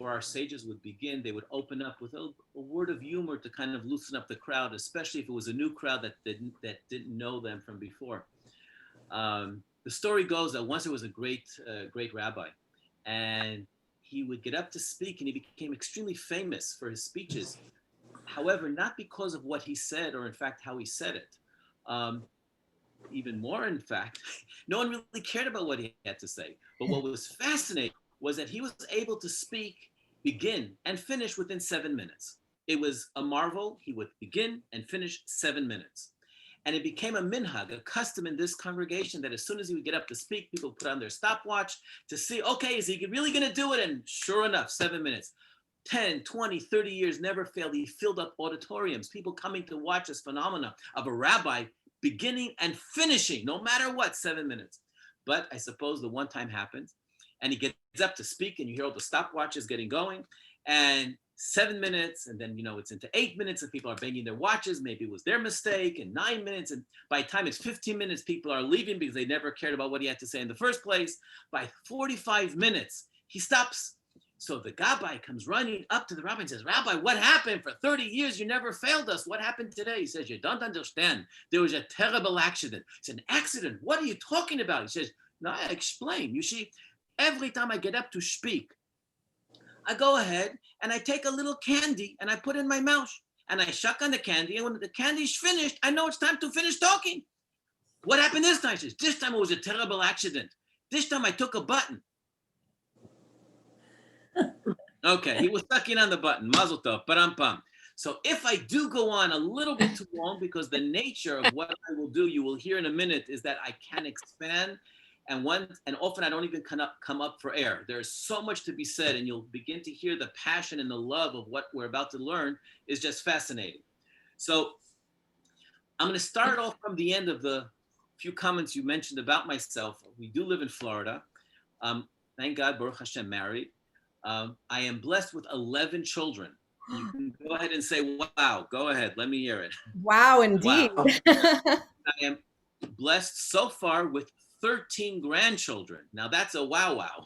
before our sages would begin, they would open up with a word of humor to kind of loosen up the crowd, especially if it was a new crowd that didn't know them from before. The story goes that once there was a great rabbi, and he would get up to speak, and he became extremely famous for his speeches. However, not because of what he said, or in fact how he said it. Even more, in fact, no one really cared about what he had to say. But what was fascinating was that he was able to speak, begin, and finish within 7 minutes. It was a marvel. He would begin and finish 7 minutes. And it became a minhag, a custom in this congregation, that as soon as he would get up to speak, people would put on their stopwatch to see, okay, is he really going to do it? And sure enough, 7 minutes. 10, 20, 30 years never failed. He filled up auditoriums, people coming to watch this phenomena of a rabbi beginning and finishing, no matter what, 7 minutes. But I suppose the one time happens, and he gets up to speak, and you hear all the stopwatches getting going, and 7 minutes, and then, it's into 8 minutes, and people are banging their watches. Maybe it was their mistake, and 9 minutes, and by the time it's 15 minutes, people are leaving because they never cared about what he had to say in the first place. By 45 minutes, he stops. So the gabbai comes running up to the rabbi and says, Rabbi, what happened? For 30 years, you never failed us. What happened today? He says, you don't understand. There was a terrible accident. It's an accident. What are you talking about? He says, no, I explain. You see, every time I get up to speak, I go ahead and I take a little candy and I put it in my mouth and I suck on the candy. And when the candy's finished, I know it's time to finish talking. What happened this time? He says, this time it was a terrible accident. This time I took a button. Okay, he was sucking on the button. Mazel tov, param-pam. So if I do go on a little bit too long, because the nature of what I will do, you will hear in a minute, is that I can expand, and often I don't even come up for air. There's so much to be said, and you'll begin to hear the passion and the love of what we're about to learn is just fascinating. So I'm going to start off from the end of the few comments you mentioned about myself. We do live in Florida. Thank God, Baruch Hashem, married. I am blessed with 11 children. You can go ahead and say, wow, go ahead. Let me hear it. Wow, indeed. Wow. I am blessed so far with 13 grandchildren. Now that's a wow.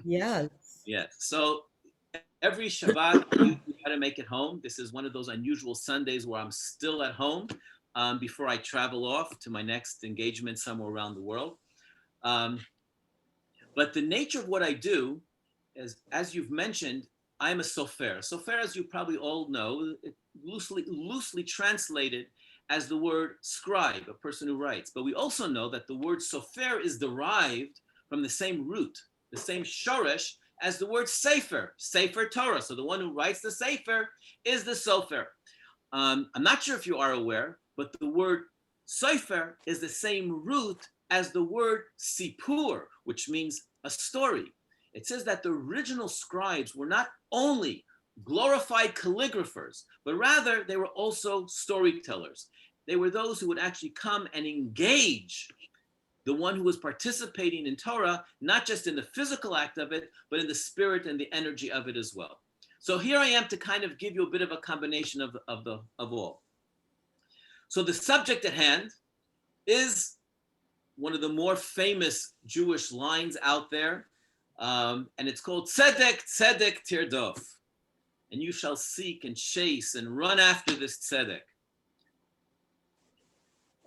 Yes. Yes. So every Shabbat, we try to make it home. This is one of those unusual Sundays where I'm still at home before I travel off to my next engagement somewhere around the world. But the nature of what I do, as you've mentioned, I'm a sofer. Sofer, as you probably all know, loosely translated as the word scribe, a person who writes. But we also know that the word sofer is derived from the same root, the same shoresh as the word sefer Torah. So the one who writes the sefer is the sofer. I'm not sure if you are aware, but the word sefer is the same root as the word sipur, which means a story. It says that the original scribes were not only glorified calligraphers, but rather they were also storytellers. They were those who would actually come and engage the one who was participating in Torah, not just in the physical act of it, but in the spirit and the energy of it as well. So here I am to kind of give you a bit of a combination of all. So the subject at hand is one of the more famous Jewish lines out there. And it's called Tzedek, Tzedek, Tirdof. And you shall seek and chase and run after this Tzedek.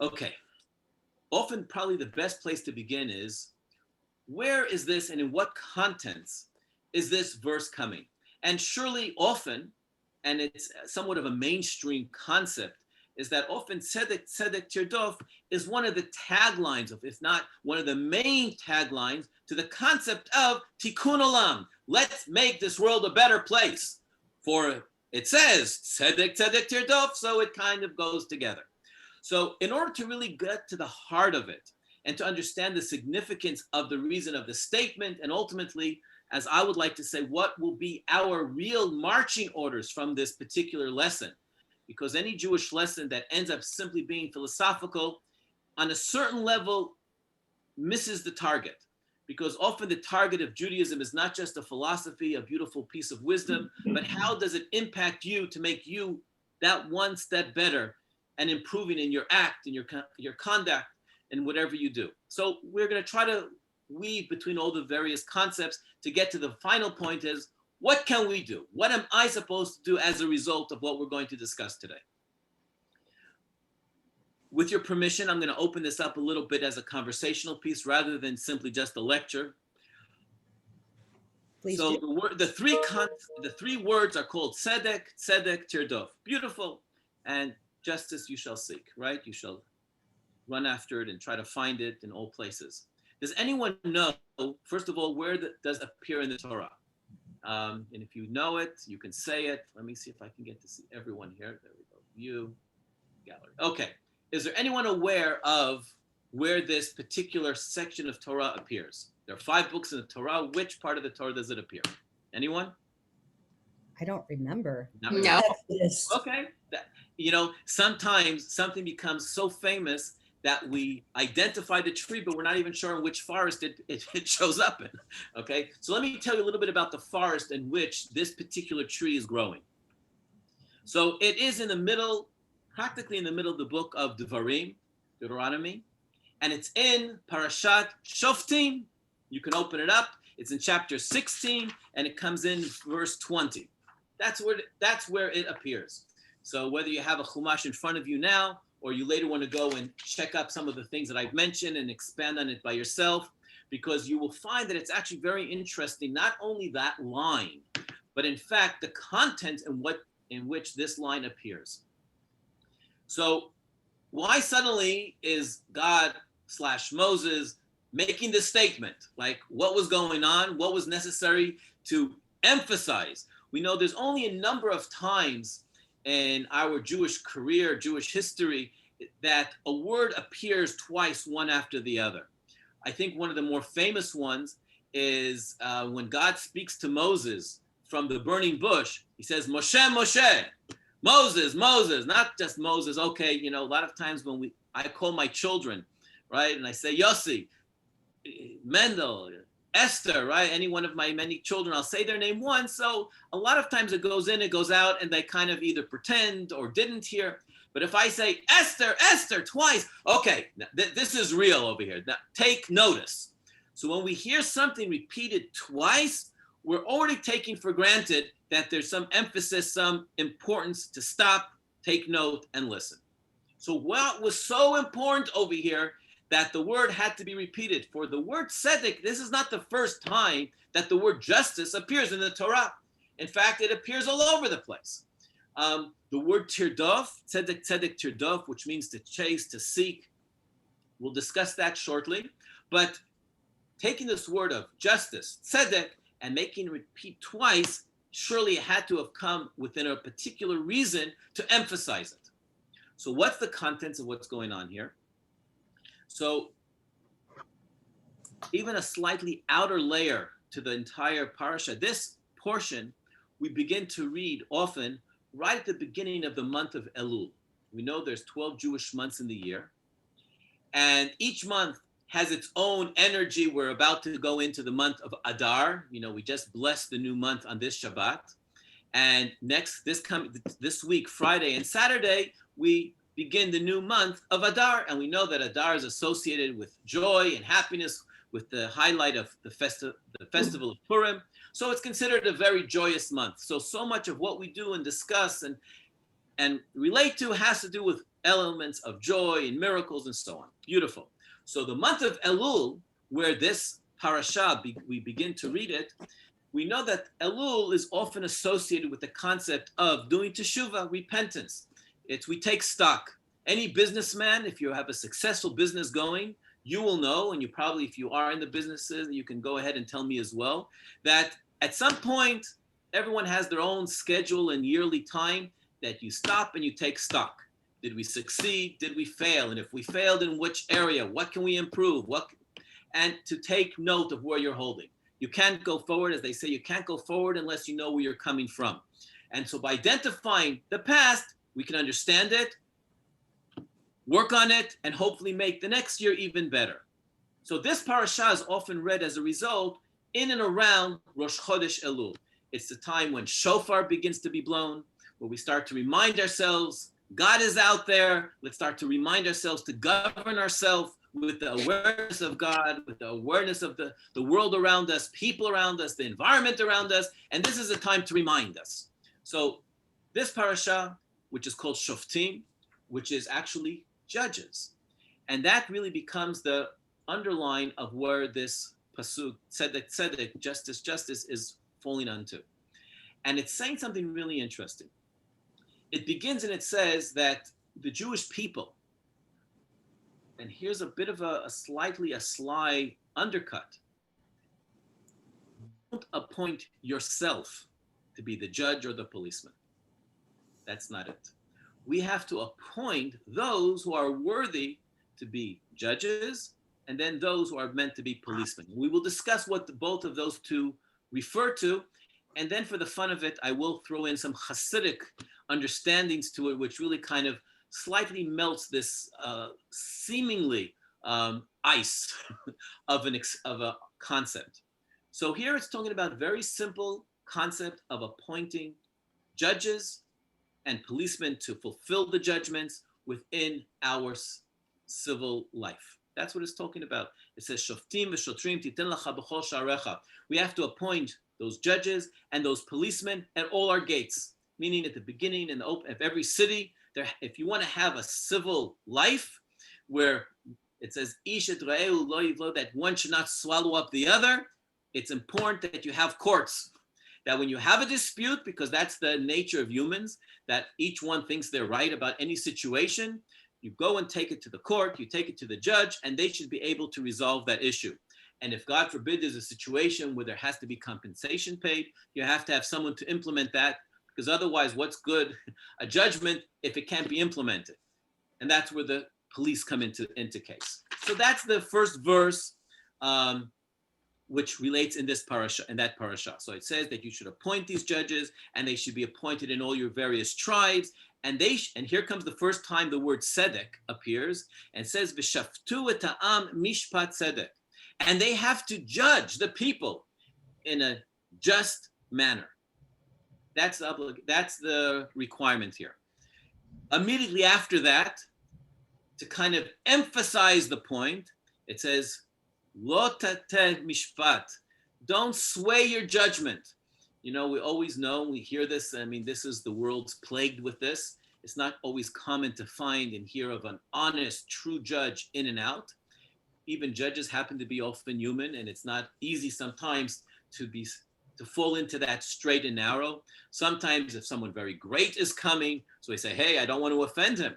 Okay. Often, probably the best place to begin is, where is this and in what contents is this verse coming? And surely often, and it's somewhat of a mainstream concept, is that often Tzedek, Tzedek, Tirdof is one of the taglines of, if not one of the main taglines to the concept of Tikkun Olam. Let's make this world a better place. For it says Tzedek, Tzedek, Tirdof, so it kind of goes together. So in order to really get to the heart of it and to understand the significance of the reason of the statement, and ultimately, as I would like to say, what will be our real marching orders from this particular lesson, because any Jewish lesson that ends up simply being philosophical on a certain level misses the target, because often the target of Judaism is not just a philosophy, a beautiful piece of wisdom, but how does it impact you to make you that one step better and improving in your act, in your conduct, and whatever you do. So we're going to try to weave between all the various concepts to get to the final point is, What can we do? What am I supposed to do as a result of what we're going to discuss today? With your permission, I'm going to open this up a little bit as a conversational piece rather than simply just a lecture. Please So do. the three words are called Tzedek, Tzedek, Tirdof. Beautiful. And justice you shall seek, right? You shall run after it and try to find it in all places. Does anyone know, first of all, where does it appear in the Torah? And if you know it, you can say it. Let me see if I can get to see everyone here. There we go. View, gallery. Okay. Is there anyone aware of where this particular section of Torah appears? There are 5 books in the Torah. Which part of the Torah does it appear? Anyone? I don't remember. No. Okay. Sometimes something becomes so famous that we identify the tree, but we're not even sure in which forest it shows up in. Okay. So let me tell you a little bit about the forest in which this particular tree is growing. So it is in the middle, practically in the middle of the book of Devarim, Deuteronomy, and it's in Parashat Shoftim. You can open it up. It's in chapter 16, and it comes in verse 20. That's where it appears. So whether you have a Chumash in front of you now, or you later want to go and check up some of the things that I've mentioned and expand on it by yourself, because you will find that it's actually very interesting, not only that line, but in fact, the content in which this line appears. So why suddenly is God/Moses making this statement? Like, what was going on? What was necessary to emphasize? We know there's only a number of times in our Jewish career, Jewish history, that a word appears twice, one after the other. I think one of the more famous ones is when God speaks to Moses from the burning bush. He says, Moshe, Moshe, Moses, Moses, not just Moses. Okay, a lot of times when I call my children, right, and I say, Yossi, Mendel, Esther, right? Any one of my many children, I'll say their name once. So a lot of times it goes in, it goes out, and they kind of either pretend or didn't hear. But if I say Esther, Esther twice, okay, this is real over here. Now take notice. So when we hear something repeated twice, we're already taking for granted that there's some emphasis, some importance to stop, take note, and listen. So what was so important over here that the word had to be repeated? For the word tzedek, this is not the first time that the word justice appears in the Torah. In fact, it appears all over the place. The word tirdof, tzedek, tzedek, tirdof, which means to chase, to seek. We'll discuss that shortly. But taking this word of justice, tzedek, and making it repeat twice, surely it had to have come within a particular reason to emphasize it. So what's the contents of what's going on here? So even a slightly outer layer to the entire parasha, this portion we begin to read often right at the beginning of the month of Elul. We know there's 12 Jewish months in the year, and each month has its own energy. We're about to go into the month of Adar. We just blessed the new month on this Shabbat. And this week, Friday and Saturday, we begin the new month of Adar. And we know that Adar is associated with joy and happiness, with the highlight of the festival of Purim. So it's considered a very joyous month. So much of what we do and discuss and relate to has to do with elements of joy and miracles and so on. Beautiful. So the month of Elul, where this parasha, we begin to read it, we know that Elul is often associated with the concept of doing teshuvah, repentance. We take stock. Any businessman, if you have a successful business going, you will know, and you probably, if you are in the businesses, you can go ahead and tell me as well, that at some point, everyone has their own schedule and yearly time that you stop and you take stock. Did we succeed? Did we fail? And if we failed, in which area? What can we improve? And to take note of where you're holding. You can't go forward, as they say, you can't go forward unless you know where you're coming from. And so by identifying the past, we can understand it, work on it, and hopefully make the next year even better. So this parasha is often read as a result in and around Rosh Chodesh Elul. It's the time when shofar begins to be blown, where we start to remind ourselves God is out there. Let's start to remind ourselves to govern ourselves with the awareness of God, with the awareness of the world around us, people around us, the environment around us. And this is a time to remind us. So this parasha, which is called Shoftim, which is actually judges. And that really becomes the underline of where this pasuk, tzedek, tzedek, justice, justice, is falling onto. And it's saying something really interesting. It begins and it says that the Jewish people, and here's a bit of a sly undercut, don't appoint yourself to be the judge or the policeman. That's not it. We have to appoint those who are worthy to be judges, and then those who are meant to be policemen. We will discuss what both of those two refer to, and then for the fun of it, I will throw in some Hasidic understandings to it, which really kind of slightly melts this seemingly ice of a concept. So here it's talking about a very simple concept of appointing judges and policemen to fulfill the judgments within our civil life. That's what it's talking about. It says, Shoftim v'shotrim titen lacha b'chol sha'arecha. We have to appoint those judges and those policemen at all our gates, meaning at the beginning and of every city. There, if you want to have a civil life where it says, Ish et re'ehu lo yivlo, that one should not swallow up the other, it's important that you have courts. That when you have a dispute, because that's the nature of humans, that each one thinks they're right about any situation, you go and take it to the court, you take it to the judge, and they should be able to resolve that issue. And if God forbid there's a situation where there has to be compensation paid, you have to have someone to implement that, because otherwise what's good, a judgment, if it can't be implemented? And that's where the police come into case. So that's the first verse, which relates in this parasha, in that parasha. So it says that you should appoint these judges, and they should be appointed in all your various tribes. And and here comes the first time the word tzedek appears, and says v'shaftu et ha'am mishpat tzedek, and they have to judge the people in a just manner. That's the requirement here. Immediately after that, to kind of emphasize the point, it says, Lo tateh mishpat. Don't sway your judgment. You know, we always know, we hear this. I mean, this is the world's plagued with this. It's not always common to find and hear of an honest, true judge in and out. Even judges happen to be often human, and it's not easy sometimes to fall into that straight and narrow. Sometimes if someone very great is coming, so we say, hey, I don't want to offend him.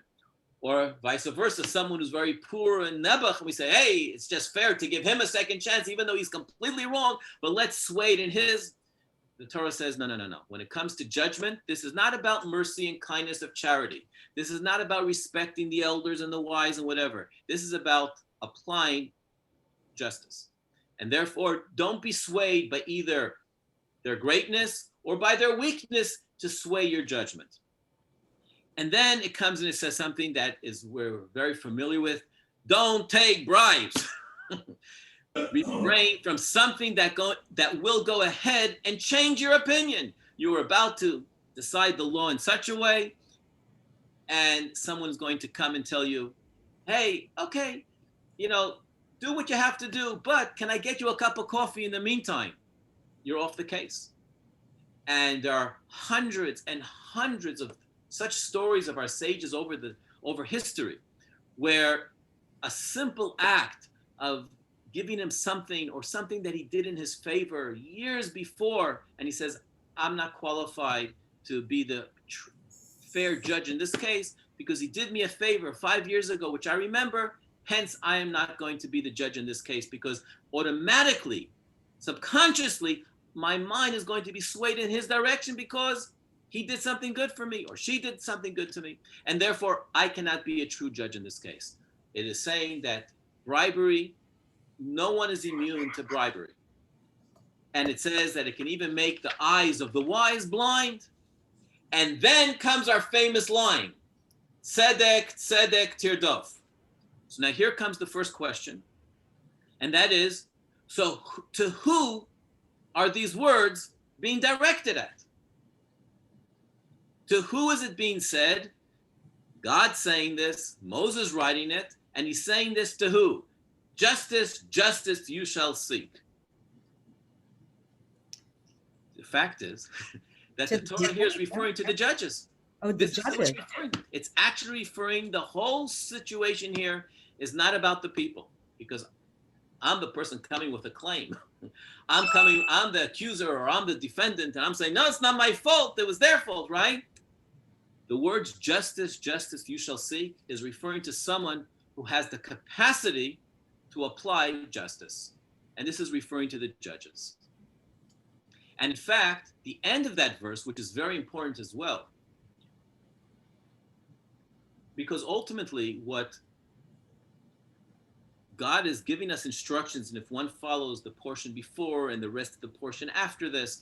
Or vice versa, someone who's very poor and nebuch, and we say, hey, it's just fair to give him a second chance, even though he's completely wrong, but let's sway it in his. The Torah says, no. When it comes to judgment, this is not about mercy and kindness of charity. This is not about respecting the elders and the wise and whatever. This is about applying justice. And therefore, don't be swayed by either their greatness or by their weakness to sway your judgment. And then it comes and it says something that we're very familiar with. Don't take bribes. Refrain from something that will go ahead and change your opinion. You were about to decide the law in such a way, and someone's going to come and tell you, hey, okay, do what you have to do, but can I get you a cup of coffee in the meantime? You're off the case. And there are hundreds and hundreds of such stories of our sages over history, where a simple act of giving him something or something that he did in his favor years before, and he says, I'm not qualified to be the fair judge in this case because he did me a favor 5 years ago, which I remember, hence I am not going to be the judge in this case, because automatically, subconsciously, my mind is going to be swayed in his direction because he did something good for me or she did something good to me, and therefore I cannot be a true judge in this case. It is saying that bribery, no one is immune to bribery. And it says that it can even make the eyes of the wise blind. And then comes our famous line, Tzedek, Tzedek, Tirdof. So now here comes the first question, and that is, so to who are these words being directed at? To who is it being said? God saying this, Moses writing it, and he's saying this to who? Justice, justice you shall seek. The fact is that the Torah here is referring to the judges. Oh, the judges. It's actually referring, the whole situation here is not about the people, because I'm the person coming with a claim. I'm the accuser, or I'm the defendant, and I'm saying, no, it's not my fault. It was their fault, right? The words justice, justice you shall seek is referring to someone who has the capacity to apply justice. And this is referring to the judges. And in fact, the end of that verse, which is very important as well, because ultimately what God is giving us instructions, and if one follows the portion before and the rest of the portion after this,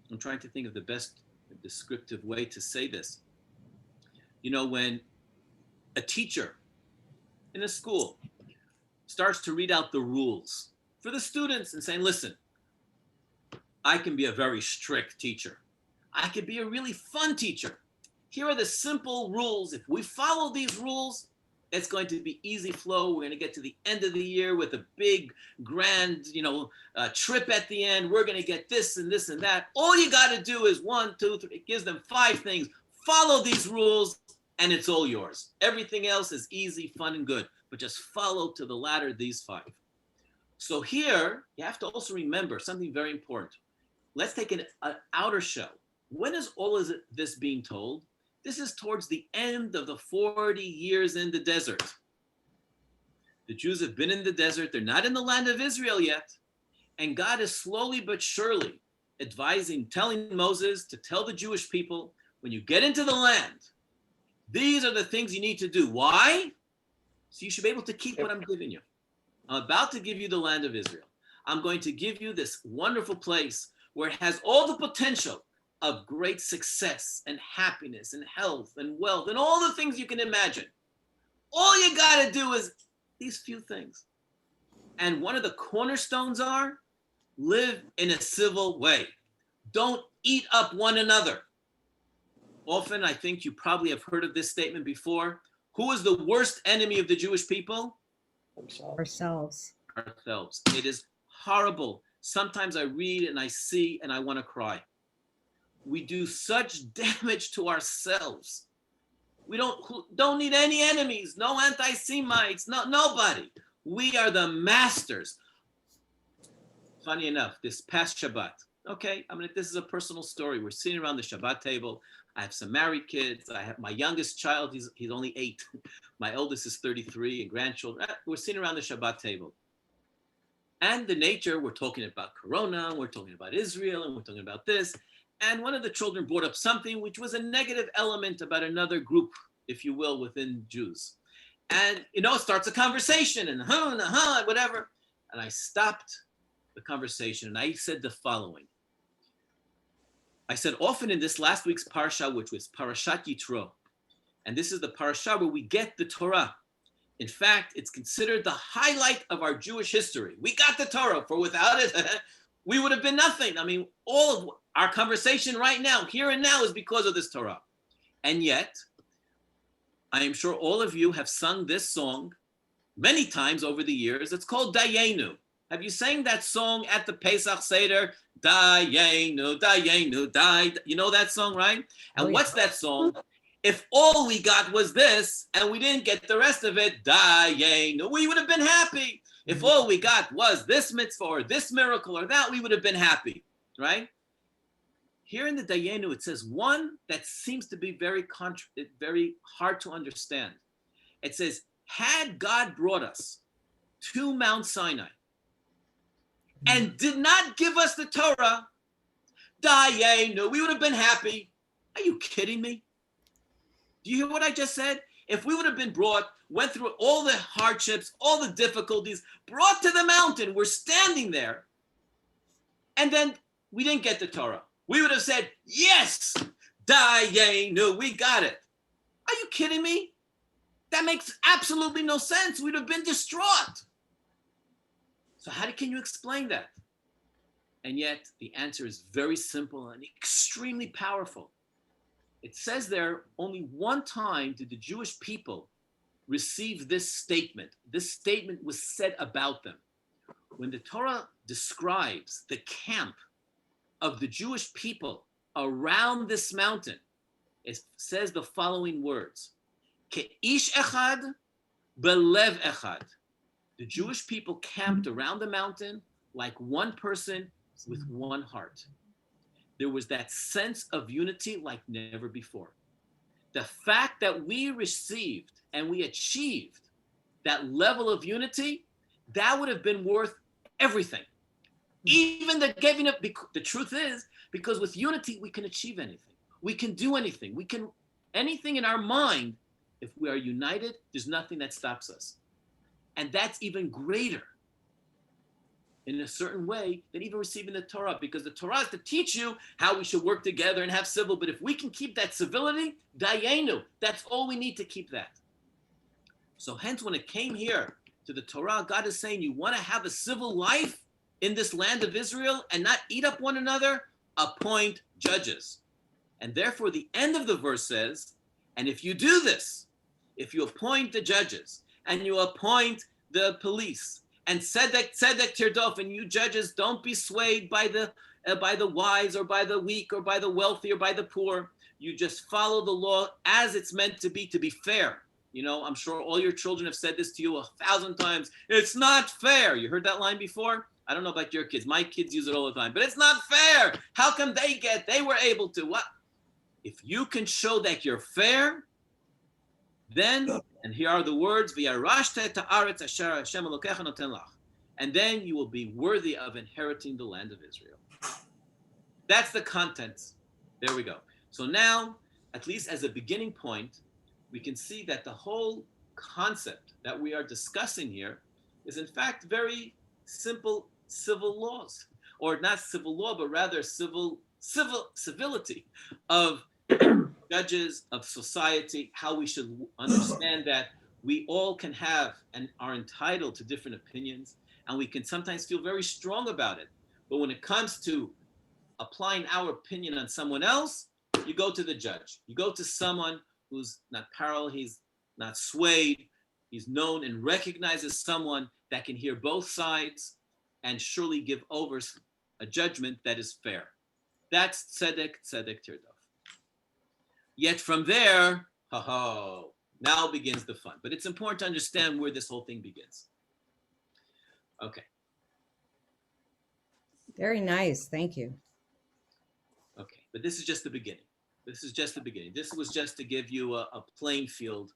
I'm trying to think of the best descriptive way to say this. You know, when a teacher in a school starts to read out the rules for the students and saying, listen, I can be a very strict teacher. I could be a really fun teacher. Here are the simple rules. If we follow these rules, it's going to be easy flow. We're going to get to the end of the year with a big, grand, trip at the end. We're going to get this and this and that. All you got to do is 1, 2, 3. It gives them 5 things. Follow these rules, and it's all yours. Everything else is easy, fun, and good. But just follow to the latter these 5. So here, you have to also remember something very important. Let's take an outer show. When is all of this being told? This is towards the end of the 40 years in the desert. The Jews have been in the desert. They're not in the land of Israel yet. And God is slowly but surely telling Moses to tell the Jewish people, when you get into the land, these are the things you need to do. Why? So you should be able to keep what I'm giving you. I'm about to give you the land of Israel. I'm going to give you this wonderful place where it has all the potential of great success and happiness and health and wealth and all the things you can imagine. All you got to do is these few things. And one of the cornerstones are live in a civil way. Don't eat up one another. Often, I think you probably have heard of this statement before. Who is the worst enemy of the Jewish people? Ourselves. It is horrible. Sometimes I read and I see and I want to cry. We do such damage to ourselves. We don't need any enemies, no anti-Semites, nobody. We are the masters. Funny enough, this past Shabbat, this is a personal story. We're sitting around the Shabbat table. I have some married kids. I have my youngest child, he's only 8. My eldest is 33, and grandchildren. We're sitting around the Shabbat table. And the nature, we're talking about Corona, we're talking about Israel, and we're talking about this. And one of the children brought up something which was a negative element about another group, if you will, within Jews. And, it starts a conversation and whatever. And I stopped the conversation and I said the following. I said, often in this last week's parsha, which was Parashat Yitro, and this is the parasha where we get the Torah. In fact, it's considered the highlight of our Jewish history. We got the Torah, for without it, we would have been nothing. I mean, all of our conversation right now, here and now, is because of this Torah. And yet, I am sure all of you have sung this song many times over the years. It's called Dayenu. Have you sang that song at the Pesach Seder? Dayenu, Dayenu, Day. You know that song, right? And what's that song? If all we got was this and we didn't get the rest of it, Dayenu, we would have been happy. If all we got was this mitzvah or this miracle or that, we would have been happy, right? Here in the Dayenu, it says one that seems to be very hard to understand. It says, had God brought us to Mount Sinai and did not give us the Torah, Dayenu, we would have been happy. Are you kidding me? Do you hear what I just said? If we would have been went through all the hardships, all the difficulties, brought to the mountain, we're standing there, and then we didn't get the Torah, we would have said, yes, Dayenu, we got it. Are you kidding me? That makes absolutely no sense. We'd have been distraught. So how can you explain that? And yet the answer is very simple and extremely powerful. It says there, only one time did the Jewish people received this statement. This statement was said about them. When the Torah describes the camp of the Jewish people around this mountain, it says the following words: Ke'ish echad, belev echad. The Jewish people camped around the mountain like one person with one heart. There was that sense of unity like never before. The fact that we received and we achieved that level of unity, that would have been worth everything. Even the giving up, the truth is, because with unity, we can achieve anything. We can do anything. We can, anything in our mind, if we are united, there's nothing that stops us. And that's even greater in a certain way than even receiving the Torah, because the Torah is to teach you how we should work together and have civil. But if we can keep that civility, dayenu, that's all we need to keep that. So hence, when it came here to the Torah, God is saying, you want to have a civil life in this land of Israel and not eat up one another? Appoint judges. And therefore, the end of the verse says, and if you do this, if you appoint the judges and you appoint the police and Tzedek, Tirdof, and you judges don't be swayed by the wise or by the weak or by the wealthy or by the poor. You just follow the law as it's meant to be fair. You know, I'm sure all your children have said this to you 1,000 times. It's not fair. You heard that line before? I don't know about your kids. My kids use it all the time. But it's not fair. How come they were able to? What? If you can show that you're fair, then, and here are the words, and then you will be worthy of inheriting the land of Israel. That's the contents. There we go. So now, at least as a beginning point, we can see that the whole concept that we are discussing here is in fact very simple civil laws, or not civil law, but rather civility of judges, of society, how we should understand that we all can have and are entitled to different opinions, and we can sometimes feel very strong about it. But when it comes to applying our opinion on someone else, you go to the judge. You go to someone who's not parallel, he's not swayed, he's known and recognized as someone that can hear both sides and surely give over a judgment that is fair. That's Tzedek, Tirdof. Yet from there, now begins the fun. But it's important to understand where this whole thing begins. Okay. Very nice. Thank you. Okay, but this is just the beginning. This is just the beginning. This was just to give you a playing field.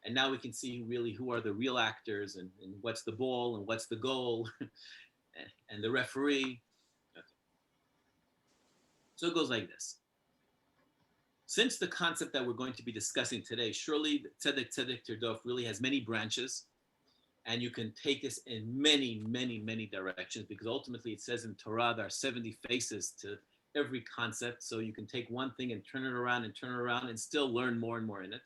And now we can see really who are the real actors and what's the ball and what's the goal and the referee. Okay. So it goes like this. Since the concept that we're going to be discussing today, surely Tzedek, Tirdof really has many branches, and you can take this in many, many, many directions, because ultimately it says in Torah there are 70 faces to every concept, so you can take one thing and turn it around and still learn more and more in it.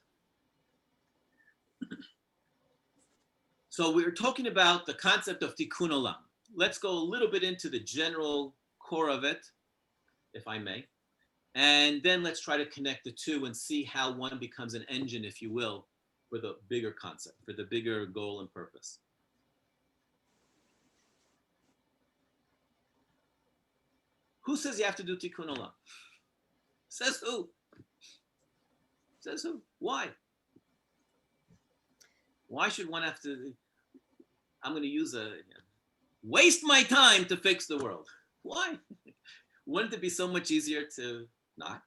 So we're talking about the concept of Tikkun Olam. Let's go a little bit into the general core of it, if I may. And then let's try to connect the two and see how one becomes an engine, if you will, for the bigger concept, for the bigger goal and purpose. Who says you have to do Tikkun Olam? Says who? Says who? Why? Why should one have to, I'm going to use waste my time to fix the world? Why? Wouldn't it be so much easier to not?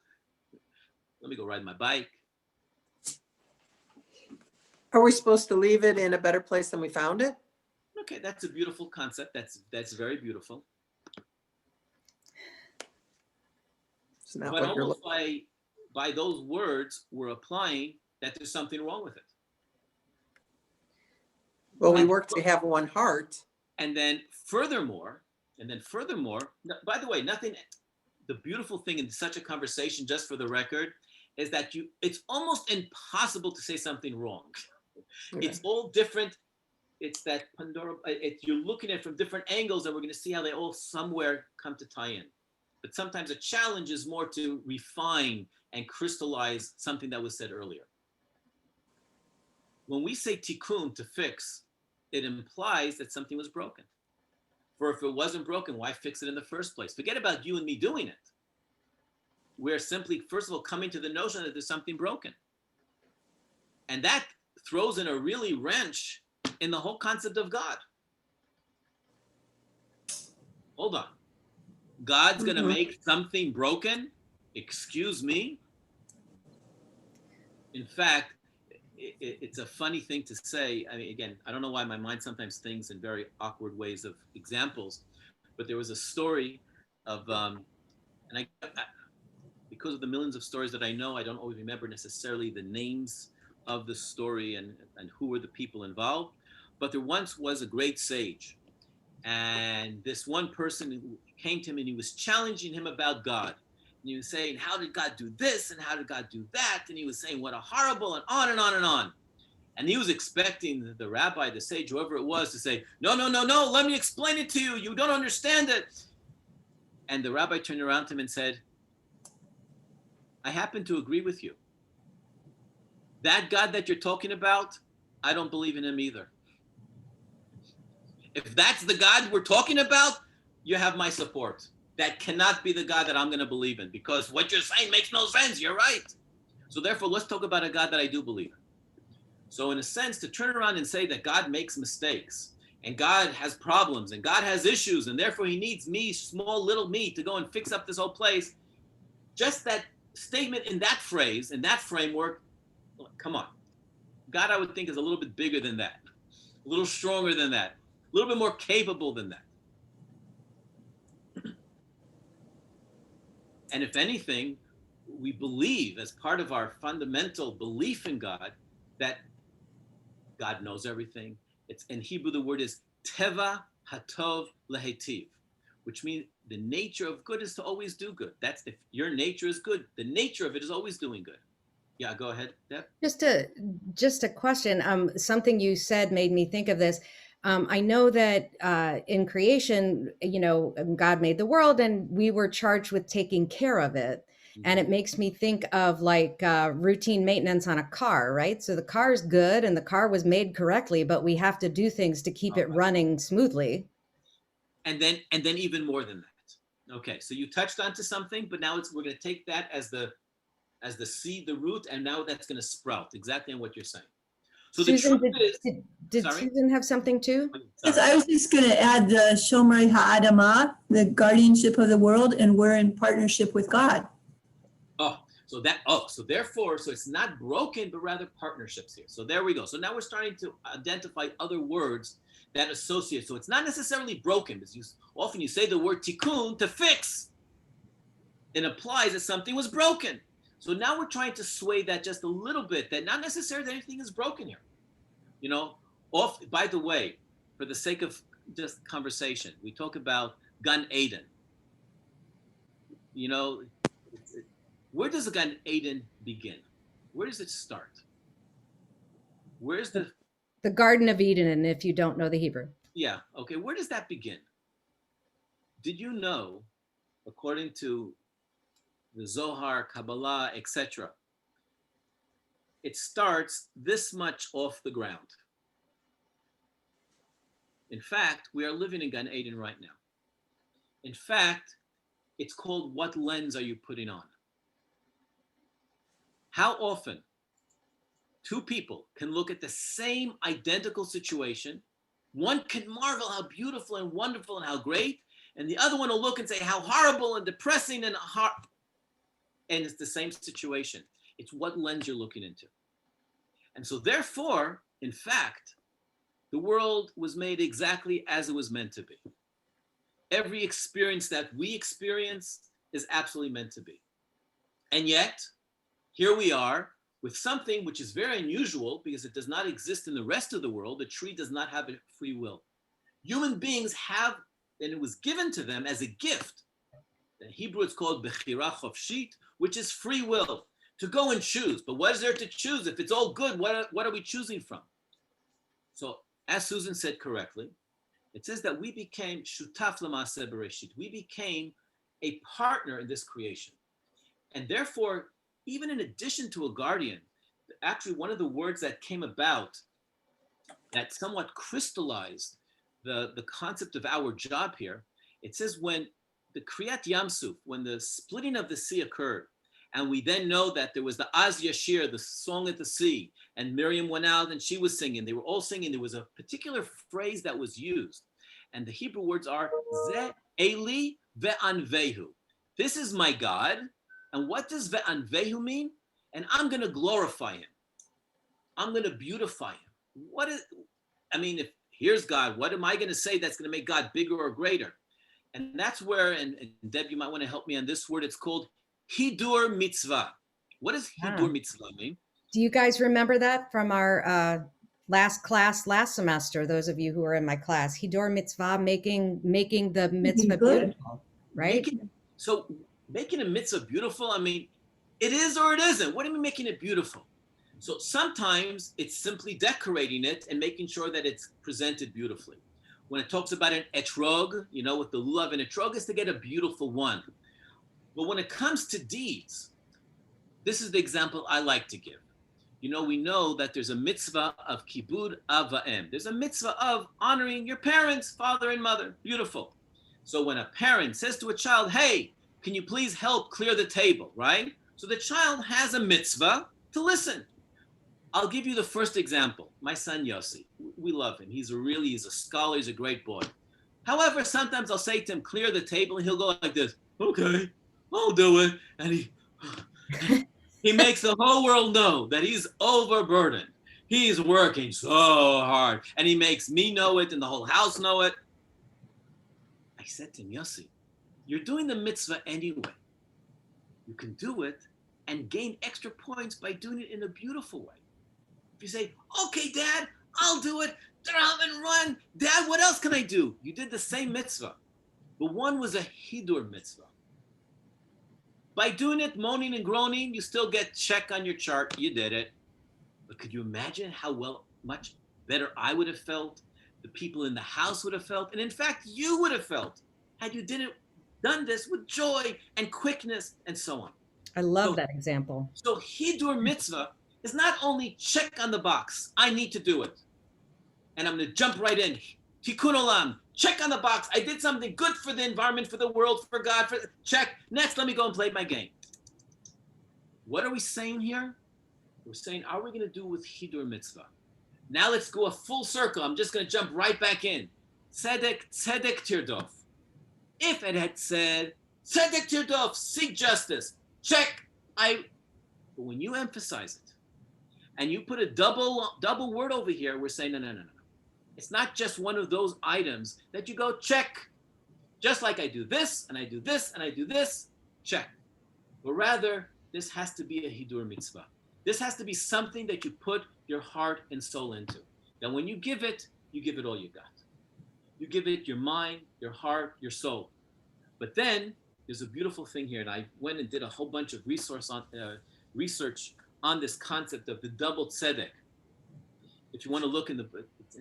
Let me go ride my bike. Are we supposed to leave it in a better place than we found it? Okay, that's a beautiful concept. That's very beautiful. But almost by those words, we're applying that there's something wrong with it. Well, we work to have one heart. And then furthermore, by the way, the beautiful thing in such a conversation, just for the record, is that it's almost impossible to say something wrong. Okay. It's all different. It's that Pandora, you're looking at it from different angles, and we're going to see how they all somewhere come to tie in. But sometimes a challenge is more to refine and crystallize something that was said earlier. when we say tikkun, to fix, it implies that something was broken. For if it wasn't broken, why fix it in the first place? Forget about you and me doing it. We're simply, first of all, coming to the notion that there's something broken. And that throws in a really wrench in the whole concept of God. Hold on. God's going to make something broken? Excuse me? In fact, it's a funny thing to say. I mean, again, I don't know why my mind sometimes thinks in very awkward ways of examples, but there was a story of, because of the millions of stories that I know, I don't always remember necessarily the names of the story and who were the people involved. But there once was a great sage. And this one person came to him and he was challenging him about God. And he was saying, how did God do this? And how did God do that? And he was saying, what a horrible, and on and on and on. And he was expecting the rabbi, the sage, whoever it was, to say, no, let me explain it to you. You don't understand it. And the rabbi turned around to him and said, I happen to agree with you. That God that you're talking about, I don't believe in him either. If that's the God we're talking about, you have my support. That cannot be the God that I'm going to believe in, because what you're saying makes no sense. You're right. So therefore, let's talk about a God that I do believe in. So in a sense, to turn around and say that God makes mistakes and God has problems and God has issues and therefore he needs me, small little me, to go and fix up this whole place, just that statement in that phrase, in that framework, come on. God, I would think, is a little bit bigger than that, a little stronger than that, a little bit more capable than that. And if anything, we believe, as part of our fundamental belief in God, that God knows everything. It's in Hebrew, the word is teva hatov lehetiv, which means the nature of good is to always do good. That's, if your nature is good, the nature of it is always doing good. Yeah, go ahead, Deb. Just a question. Something you said made me think of this. I know that in creation, God made the world and we were charged with taking care of it. And it makes me think of like routine maintenance on a car, right? So the car's good and the car was made correctly, but we have to do things to keep it running smoothly. And then even more than that. Okay, so you touched onto something, but now we're going to take that as the seed, the root, and now that's going to sprout exactly on what you're saying. So Susan, the truth did Susan have something too? Yes, I was just going to add the Shomer Ha'adamah, the guardianship of the world, and we're in partnership with God. So therefore, it's not broken, but rather partnerships here. So there we go. So now we're starting to identify other words that associate. So it's not necessarily broken, because often you say the word tikkun, to fix. It implies that something was broken. So now we're trying to sway that just a little bit, that not necessarily anything is broken here. By the way, for the sake of just conversation, we talk about Gan Eden. Where does the Gan Eden begin? Where does it start? Where's the Garden of Eden, and if you don't know the Hebrew. Yeah, okay, where does that begin? Did you know, according to the Zohar, Kabbalah, etc., it starts this much off the ground? In fact, we are living in Gan Eden right now. In fact, it's called, what lens are you putting on? How often two people can look at the same identical situation, one can marvel how beautiful and wonderful and how great, and the other one will look and say how horrible and depressing and it's the same situation. It's what lens you're looking into. And so therefore, in fact, the world was made exactly as it was meant to be. Every experience that we experience is absolutely meant to be. And yet, here we are with something which is very unusual because it does not exist in the rest of the world. The tree does not have a free will. Human beings have, and it was given to them as a gift. In Hebrew, it's called bechira chofshit, which is free will, to go and choose. But what is there to choose? If it's all good, what are we choosing from? So, as Susan said correctly, it says that we became shutaf l'maaseh bereshit. We became a partner in this creation. And therefore, even in addition to a guardian, actually one of the words that came about that somewhat crystallized the concept of our job here. It says when the Kriyat Yamsuf, when the splitting of the sea occurred, and we then know that there was the Az Yashir, the song at the sea, and Miriam went out and she was singing. They were all singing. There was a particular phrase that was used, and the Hebrew words are Ze Eli ve'anvehu. This is my God, and what does ve'anvehu mean? And I'm going to glorify him. I'm going to beautify him. If here's God, what am I going to say that's going to make God bigger or greater? And that's where, and Deb, you might want to help me on this word. It's called Hidur Mitzvah. What does Hidur Mitzvah mean? Do you guys remember that from our last class last semester? Those of you who are in my class, Hidur Mitzvah, making the mitzvah beautiful, right? Making a mitzvah beautiful, it is or it isn't. What do you mean making it beautiful? So sometimes it's simply decorating it and making sure that it's presented beautifully. When it talks about an etrog, with the lulav and etrog, is to get a beautiful one. But when it comes to deeds, this is the example I like to give. We know that there's a mitzvah of kibud av va'em. There's a mitzvah of honoring your parents, father and mother. Beautiful. So when a parent says to a child, hey, can you please help clear the table, right? So the child has a mitzvah to listen. I'll give you the first example. My son Yossi, we love him. He's a scholar, he's a great boy. However, sometimes I'll say to him, clear the table, and he'll go like this, okay, I'll do it. And he makes the whole world know that he's overburdened. He's working so hard, and he makes me know it and the whole house know it. I said to him, Yossi, you're doing the mitzvah anyway. You can do it and gain extra points by doing it in a beautiful way. If you say, okay, Dad, I'll do it, drum and run. Dad, what else can I do? You did the same mitzvah, but one was a hidur mitzvah. By doing it, moaning and groaning, you still get check on your chart. You did it. But could you imagine how much better I would have felt, the people in the house would have felt, and in fact, you would have felt had you done this with joy and quickness and so on. I love that example. So hidur mitzvah is not only check on the box, I need to do it. And I'm going to jump right in. Tikkun Olam, check on the box. I did something good for the environment, for the world, for God, check. Next, let me go and play my game. What are we saying here? We're saying, are we going to do with hidur mitzvah? Now let's go a full circle. I'm just going to jump right back in. Tzedek, Tirdof. If it had said, Tzedek Tirdof, seek justice, check. But when you emphasize it, and you put a double word over here, we're saying, no. It's not just one of those items that you go check, just like I do this, and I do this, and I do this, check. But rather, this has to be a hidur mitzvah. This has to be something that you put your heart and soul into. That when you give it all you got. You give it your mind, your heart, your soul. But then, there's a beautiful thing here, and I went and did a whole bunch of research on this concept of the double tzedek. If you want to look in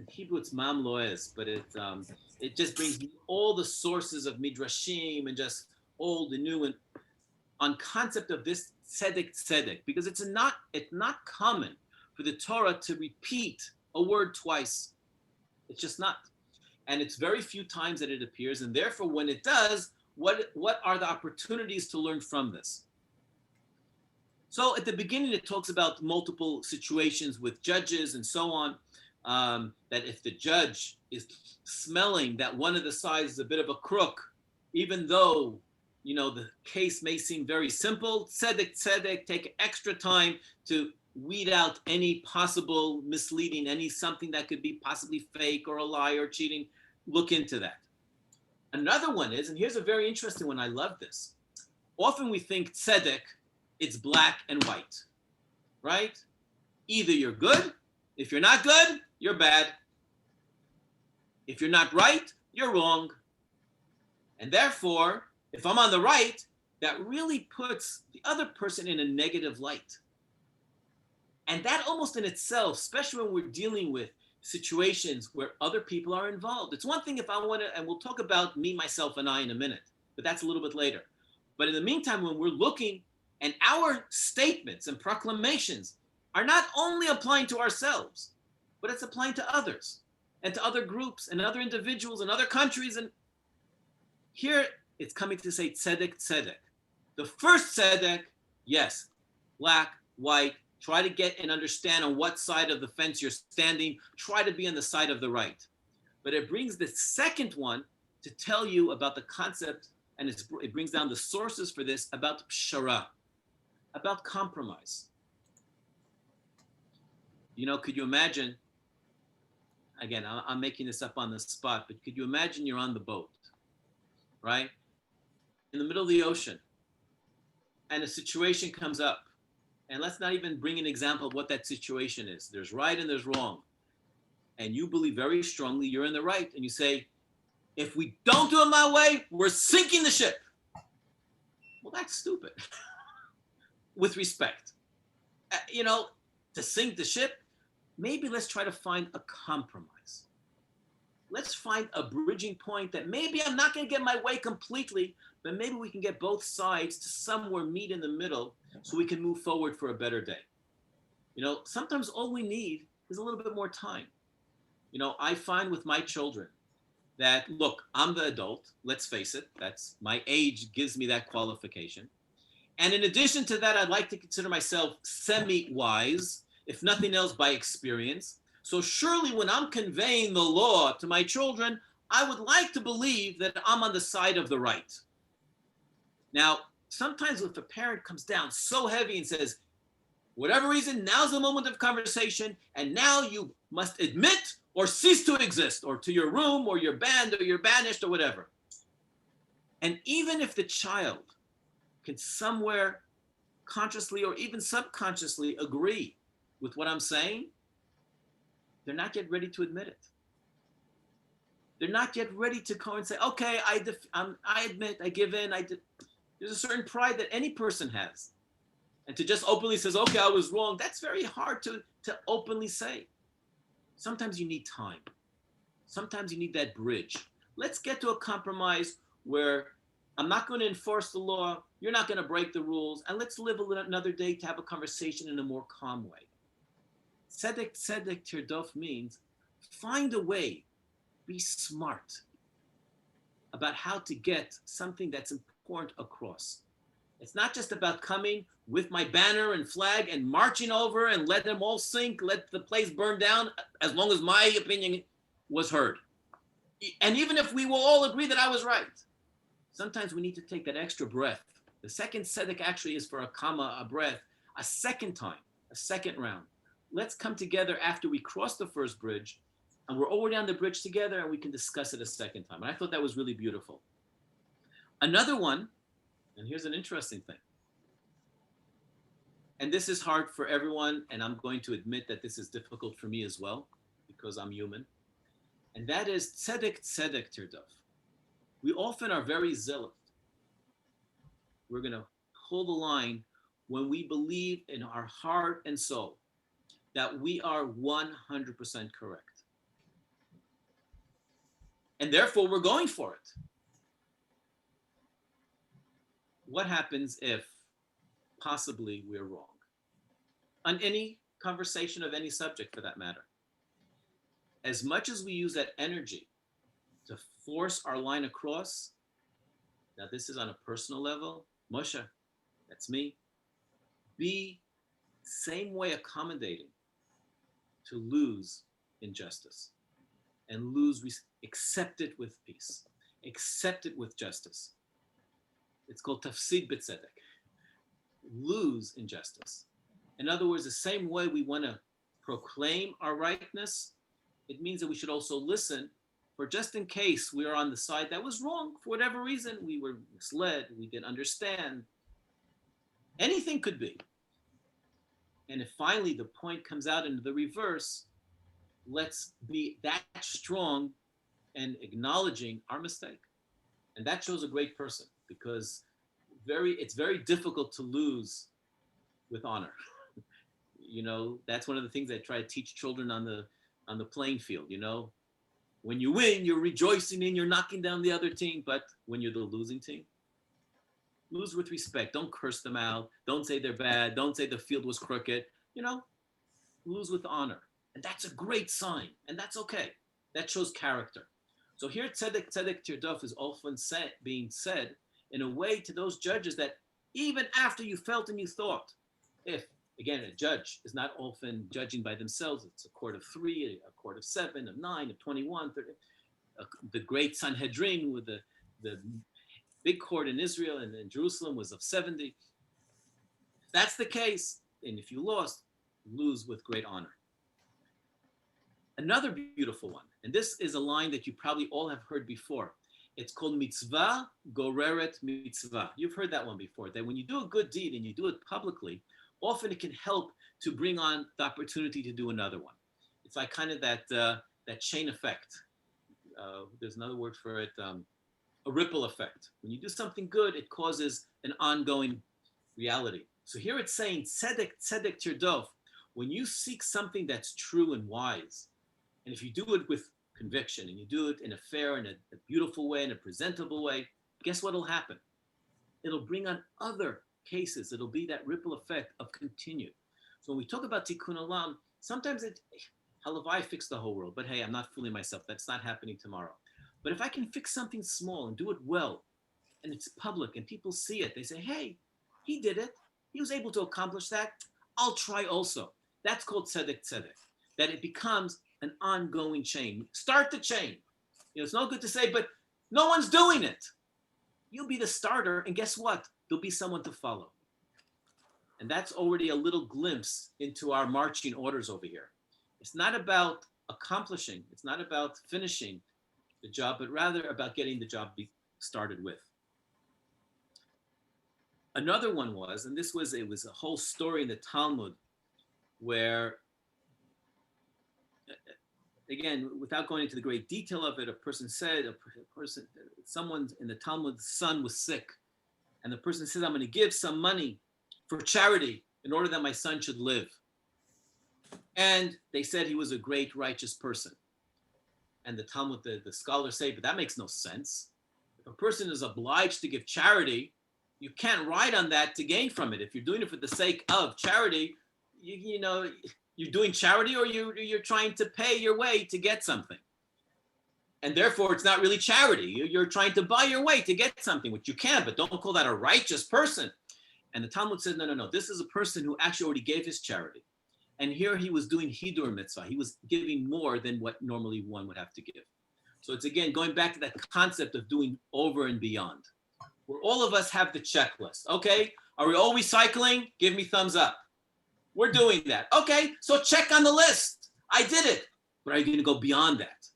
Hebrew, it's mam loez, but it just brings all the sources of midrashim and just old and new and on concept of this tzedek, because it's not common for the Torah to repeat a word twice. It's just not, and it's very few times that it appears, and therefore when it does, what are the opportunities to learn from this? So at the beginning, it talks about multiple situations with judges and so on, that if the judge is smelling that one of the sides is a bit of a crook, even though, the case may seem very simple, tzedek, take extra time to weed out any possible misleading, something that could be possibly fake or a lie or cheating, look into that. Another one is, and here's a very interesting one, I love this. Often we think tzedek, it's black and white, right? Either you're good, if you're not good, you're bad. If you're not right, you're wrong. And therefore, if I'm on the right, that really puts the other person in a negative light. And that almost in itself, especially when we're dealing with situations where other people are involved. It's one thing if I want to, and we'll talk about me, myself, and I in a minute, but that's a little bit later. But in the meantime, when we're looking and our statements and proclamations are not only applying to ourselves, but it's applying to others and to other groups and other individuals and other countries. And here it's coming to say tzedek, tzedek. The first tzedek, yes, black, white, try to get and understand on what side of the fence you're standing. Try to be on the side of the right. But it brings the second one to tell you about the concept, and it brings down the sources for this, about pshara, about compromise. You know, could you imagine, again, I'm making this up on the spot, but could you imagine you're on the boat, right? In the middle of the ocean, and a situation comes up, and let's not even bring an example of what that situation is. There's right and there's wrong. And you believe very strongly you're in the right, and you say, if we don't do it my way, we're sinking the ship. Well, that's stupid. With respect. You know, to sink the ship, maybe let's try to find a compromise. Let's find a bridging point that maybe I'm not going to get my way completely, but maybe we can get both sides to somewhere meet in the middle so we can move forward for a better day. You know, sometimes all we need is a little bit more time. You know, I find with my children that, look, I'm the adult, let's face it, that's my age gives me that qualification. And in addition to that, I'd like to consider myself semi-wise, if nothing else by experience. So surely when I'm conveying the law to my children, I would like to believe that I'm on the side of the right. Now, sometimes if a parent comes down so heavy and says, whatever reason, now's the moment of conversation, and now you must admit or cease to exist, or to your room, or you're banned, or you're banished, or whatever. And even if the child can somewhere consciously or even subconsciously agree with what I'm saying, they're not yet ready to admit it. They're not yet ready to come and say, okay, I admit, I give in. There's a certain pride that any person has. And to just openly says, okay, I was wrong, that's very hard to openly say. Sometimes you need time. Sometimes you need that bridge. Let's get to a compromise where I'm not going to enforce the law, you're not going to break the rules, and let's live another day to have a conversation in a more calm way. Tzedek, tzedek, tirdof means find a way, be smart about how to get something that's important across. It's not just about coming with my banner and flag and marching over and let them all sink, let the place burn down, as long as my opinion was heard. And even if we will all agree that I was right, sometimes we need to take that extra breath. The second tzedek actually is for a comma, a breath, a second time, a second round. Let's come together after we cross the first bridge, and we're over down the bridge together, and we can discuss it a second time. And I thought that was really beautiful. Another one, and here's an interesting thing. And this is hard for everyone, and I'm going to admit that this is difficult for me as well, because I'm human. And that is tzedek, tzedek, tirdof. We often are very zealot. We're going to hold the line when we believe in our heart and soul that we are 100% correct. And therefore, we're going for it. What happens if possibly we're wrong? On any conversation of any subject for that matter. As much as we use that energy to force our line across, now this is on a personal level, Moshe, that's me, be same way accommodating to lose injustice and accept it with peace, accept it with justice. It's called tafsid b'tzedek, lose injustice. In other words, the same way we want to proclaim our rightness, it means that we should also listen for just in case we are on the side that was wrong for whatever reason, we were misled, we didn't understand. Anything could be. And if finally the point comes out into the reverse, let's be that strong and acknowledging our mistake. And that shows a great person, because it's very difficult to lose with honor. You know, that's one of the things I try to teach children on the playing field. You know, when you win, you're rejoicing and you're knocking down the other team. But when you're the losing team, lose with respect. Don't curse them out. Don't say they're bad. Don't say the field was crooked. You know, lose with honor. And that's a great sign. And that's okay. That shows character. So here, tzedek, tirdof is often being said in a way to those judges that even after you felt and you thought, if, again, a judge is not often judging by themselves, it's a court of 3, a court of 7, of 9, of 21, 30, the great Sanhedrin with the big court in Israel and in Jerusalem was of 70. If that's the case, and if you lost, lose with great honor. Another beautiful one, and this is a line that you probably all have heard before. It's called mitzvah goreret mitzvah. You've heard that one before, that when you do a good deed and you do it publicly, often it can help to bring on the opportunity to do another one. It's like kind of that chain effect. There's another word for it, a ripple effect. When you do something good, it causes an ongoing reality. So here it's saying, tzedek, tirdof, when you seek something that's true and wise, and if you do it with conviction and you do it in a fair and a beautiful way, in a presentable way, guess what will happen? It'll bring on other cases. It'll be that ripple effect of continued. So when we talk about Tikkun Olam, sometimes halavai fix the whole world, but hey, I'm not fooling myself. That's not happening tomorrow. But if I can fix something small and do it well, and it's public and people see it, they say, hey, he did it. He was able to accomplish that. I'll try also. That's called tzedek, that it becomes an ongoing chain. Start the chain. It's no good to say, but no one's doing it. You'll be the starter, and guess what? There'll be someone to follow. And that's already a little glimpse into our marching orders over here. It's not about accomplishing, it's not about finishing the job, but rather about getting the job started with. Another one was, and it was a whole story in the Talmud where, again, without going into the great detail of it, a person said, someone in the Talmud's son was sick. And the person says, I'm going to give some money for charity in order that my son should live. And they said he was a great righteous person. And the Talmud, the scholars say, but that makes no sense. If a person is obliged to give charity, you can't ride on that to gain from it. If you're doing it for the sake of charity, you're doing charity or you're trying to pay your way to get something. And therefore, it's not really charity. You're trying to buy your way to get something, which you can, but don't call that a righteous person. And the Talmud says, no. This is a person who actually already gave his charity. And here he was doing hidur mitzvah. He was giving more than what normally one would have to give. So it's, again, going back to that concept of doing over and beyond, where all of us have the checklist. Okay, are we all recycling? Give me thumbs up. We're doing that. Okay, so check on the list. I did it. But are you going to go beyond that?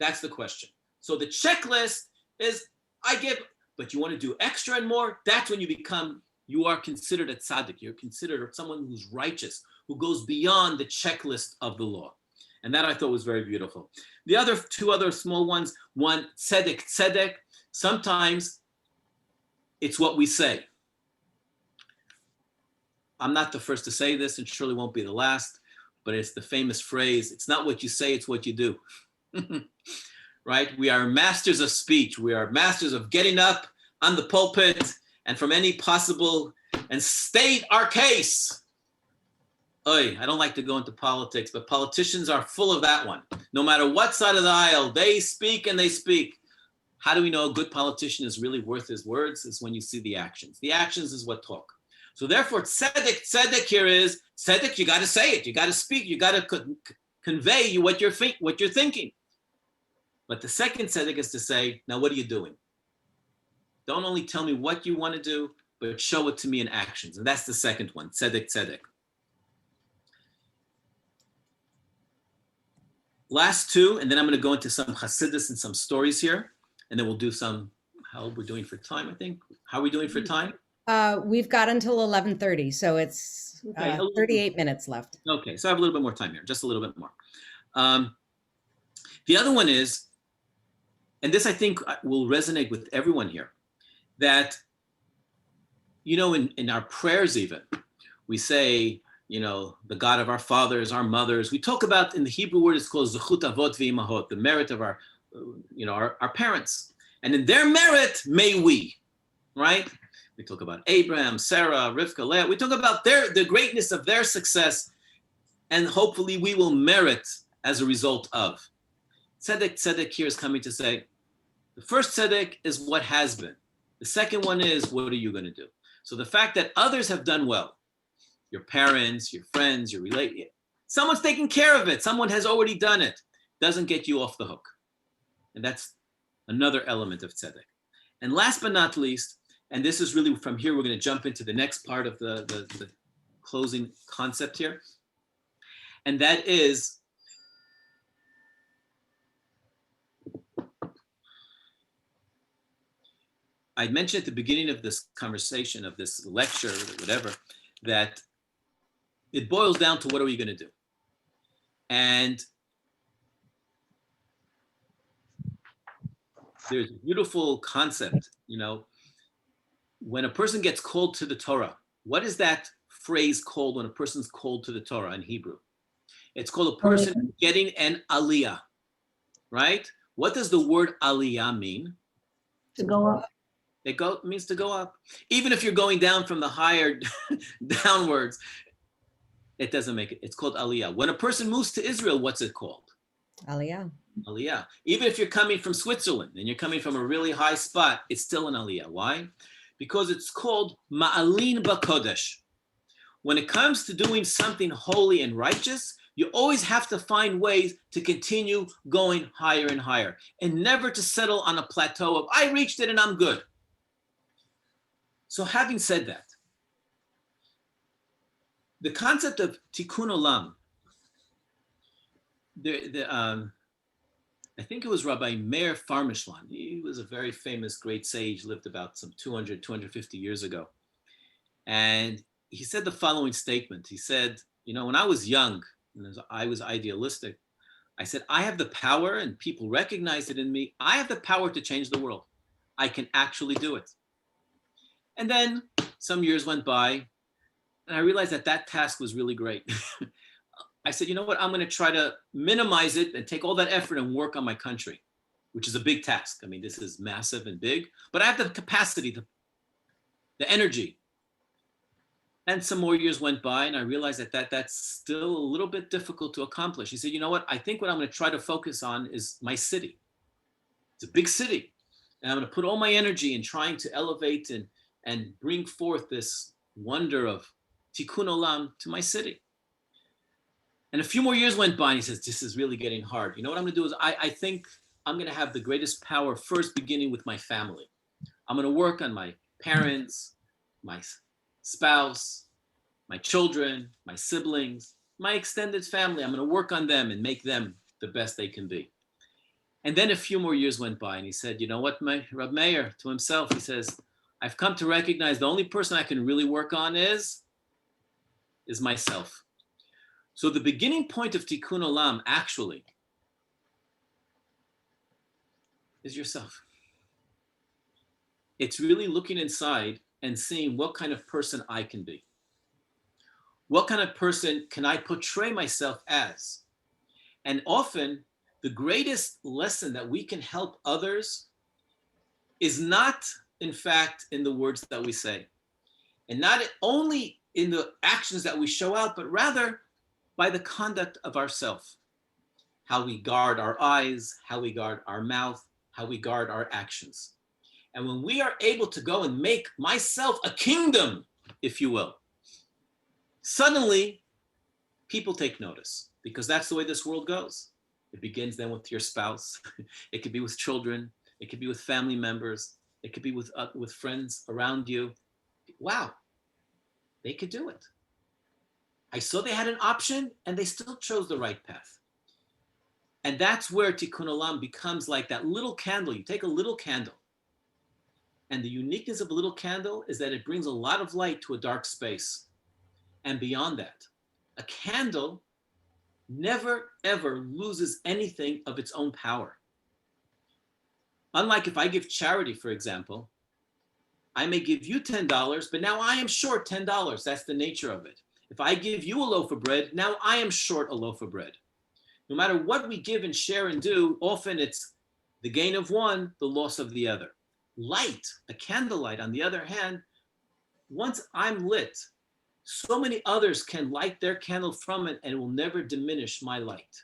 That's the question. So the checklist is, I give, but you want to do extra and more? That's when you are considered a tzaddik. You're considered someone who's righteous, who goes beyond the checklist of the law. And that I thought was very beautiful. The other two other small ones, one, tzedek. Sometimes it's what we say. I'm not the first to say this and surely won't be the last, but it's the famous phrase, it's not what you say, it's what you do. Right? We are masters of speech. We are masters of getting up on the pulpit and from any possible and state our case. I don't like to go into politics, but politicians are full of that one. No matter what side of the aisle, they speak and they speak. How do we know a good politician is really worth his words? Is when you see the actions. The actions is what talk. So therefore, tzedek here is, tzedek, you got to say it. You got to speak. You got to convey what you're thinking. But the second tzedek is to say, now what are you doing? Don't only tell me what you want to do, but show it to me in actions. And that's the second one, tzedek. Last two, and then I'm going to go into some Hasidus and some stories here, and then we'll do how we're doing for time, I think. How are we doing for time? We've got until 11:30, so it's 38 minutes left. Okay, so I have a little bit more time here, just a little bit more. The other one is, and this I think will resonate with everyone here, that, in our prayers even, we say, the God of our fathers, our mothers. We talk about, in the Hebrew word, it's called zechut avot v'imahot, the merit of our parents. And in their merit, may we, right? We talk about Abraham, Sarah, Rivka, Leah. We talk about the greatness of their success. and hopefully we will merit as a result of. Tzedek here is coming to say, the first tzedek is what has been. The second one is, what are you going to do? So the fact that others have done well, your parents, your friends, your relatives, someone's taking care of it, someone has already done it, doesn't get you off the hook. And that's another element of tzedek. And last but not least, and this is really from here, we're going to jump into the next part of the closing concept here. And that is, I mentioned at the beginning of this conversation, of this lecture, whatever, that it boils down to what are we going to do? And there's a beautiful concept, when a person gets called to the Torah, what is that phrase called when a person's called to the Torah in Hebrew? It's called a person getting an aliyah, right? What does the word aliyah mean? To go up. It means to go up. Even if you're going down from the higher downwards, it doesn't make it. It's called aliyah. When a person moves to Israel, what's it called? Aliyah. Aliyah. Even if you're coming from Switzerland and you're coming from a really high spot, it's still an aliyah. Why? Because it's called ma'alin b'kodesh. When it comes to doing something holy and righteous, you always have to find ways to continue going higher and higher and never to settle on a plateau of, I reached it and I'm good. So having said that, the concept of Tikkun Olam, I think it was Rabbi Meir Farmishlan. He was a very famous, great sage, lived about some 200, 250 years ago. And he said the following statement. He said, when I was young, and I was idealistic, I said, I have the power, and people recognize it in me. I have the power to change the world. I can actually do it. And then some years went by, and I realized that task was really great. I said, you know what? I'm going to try to minimize it and take all that effort and work on my country, which is a big task. I mean, this is massive and big, but I have the capacity, the energy. And some more years went by, and I realized that's still a little bit difficult to accomplish. He said, you know what? I think what I'm going to try to focus on is my city. It's a big city. And I'm going to put all my energy in trying to elevate and bring forth this wonder of Tikkun Olam to my city. And a few more years went by, and he says, this is really getting hard. You know what I'm going to do is I think I'm going to have the greatest power first beginning with my family. I'm going to work on my parents, my spouse, my children, my siblings, my extended family. I'm going to work on them and make them the best they can be. And then a few more years went by, and he said, you know what, Rabbi Meir, to himself, he says, I've come to recognize the only person I can really work on is myself. So the beginning point of Tikkun Olam actually is yourself. It's really looking inside and seeing what kind of person I can be. What kind of person can I portray myself as? And often the greatest lesson that we can help others is not, in fact, in the words that we say, and not only in the actions that we show out, but rather by the conduct of ourselves, how we guard our eyes, how we guard our mouth, how we guard our actions. And when we are able to go and make myself a kingdom, if you will, suddenly people take notice, because that's the way this world goes. It begins then with your spouse. It could be with children. It could be with family members. It could be with friends around you. Wow, they could do it. I saw they had an option and they still chose the right path. And that's where Tikkun Olam becomes like that little candle. You take a little candle, and the uniqueness of a little candle is that it brings a lot of light to a dark space. And beyond that, a candle never, ever loses anything of its own power. Unlike if I give charity, for example, I may give you $10, but now I am short $10. That's the nature of it. If I give you a loaf of bread, now I am short a loaf of bread. No matter what we give and share and do, often it's the gain of one, the loss of the other. Light, a candlelight, on the other hand, once I'm lit, so many others can light their candle from it and it will never diminish my light.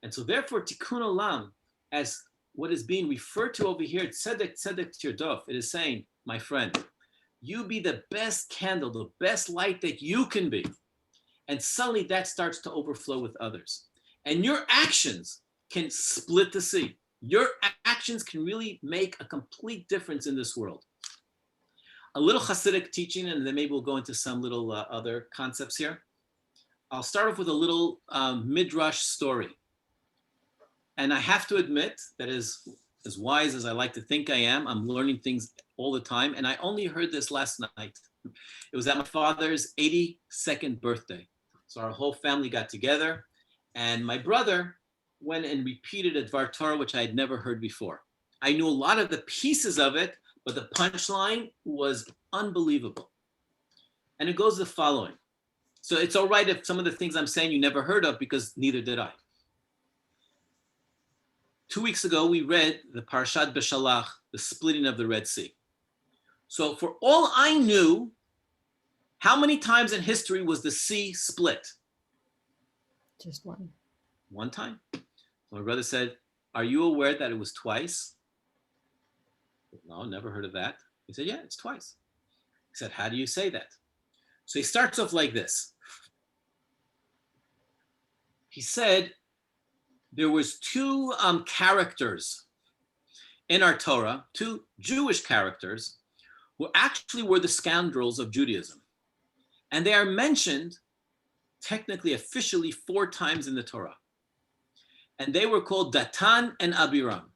And so therefore, Tikkun Olam, as what is being referred to over here, Tzedek, Tirdof, it is saying, my friend, you be the best candle, the best light that you can be. And suddenly that starts to overflow with others. And your actions can split the sea. Your actions can really make a complete difference in this world. A little Hasidic teaching, and then maybe we'll go into some little other concepts here. I'll start off with a little midrash story. And I have to admit that as wise as I like to think I am, I'm learning things all the time. And I only heard this last night. It was at my father's 82nd birthday. So our whole family got together and my brother went and repeated a Dvar Torah, which I had never heard before. I knew a lot of the pieces of it, but the punchline was unbelievable. And it goes the following. So it's all right if some of the things I'm saying you never heard of, because neither did I. 2 weeks ago, we read the Parshat Beshalach, the splitting of the Red Sea. So for all I knew, how many times in history was the sea split? Just one. One time. So my brother said, are you aware that it was twice? No, never heard of that. He said, yeah, it's twice. He said, how do you say that? So he starts off like this. He said, there was two characters in our Torah, two Jewish characters, who actually were the scoundrels of Judaism. And they are mentioned technically, officially 4 times in the Torah. And they were called Datan and Abiram.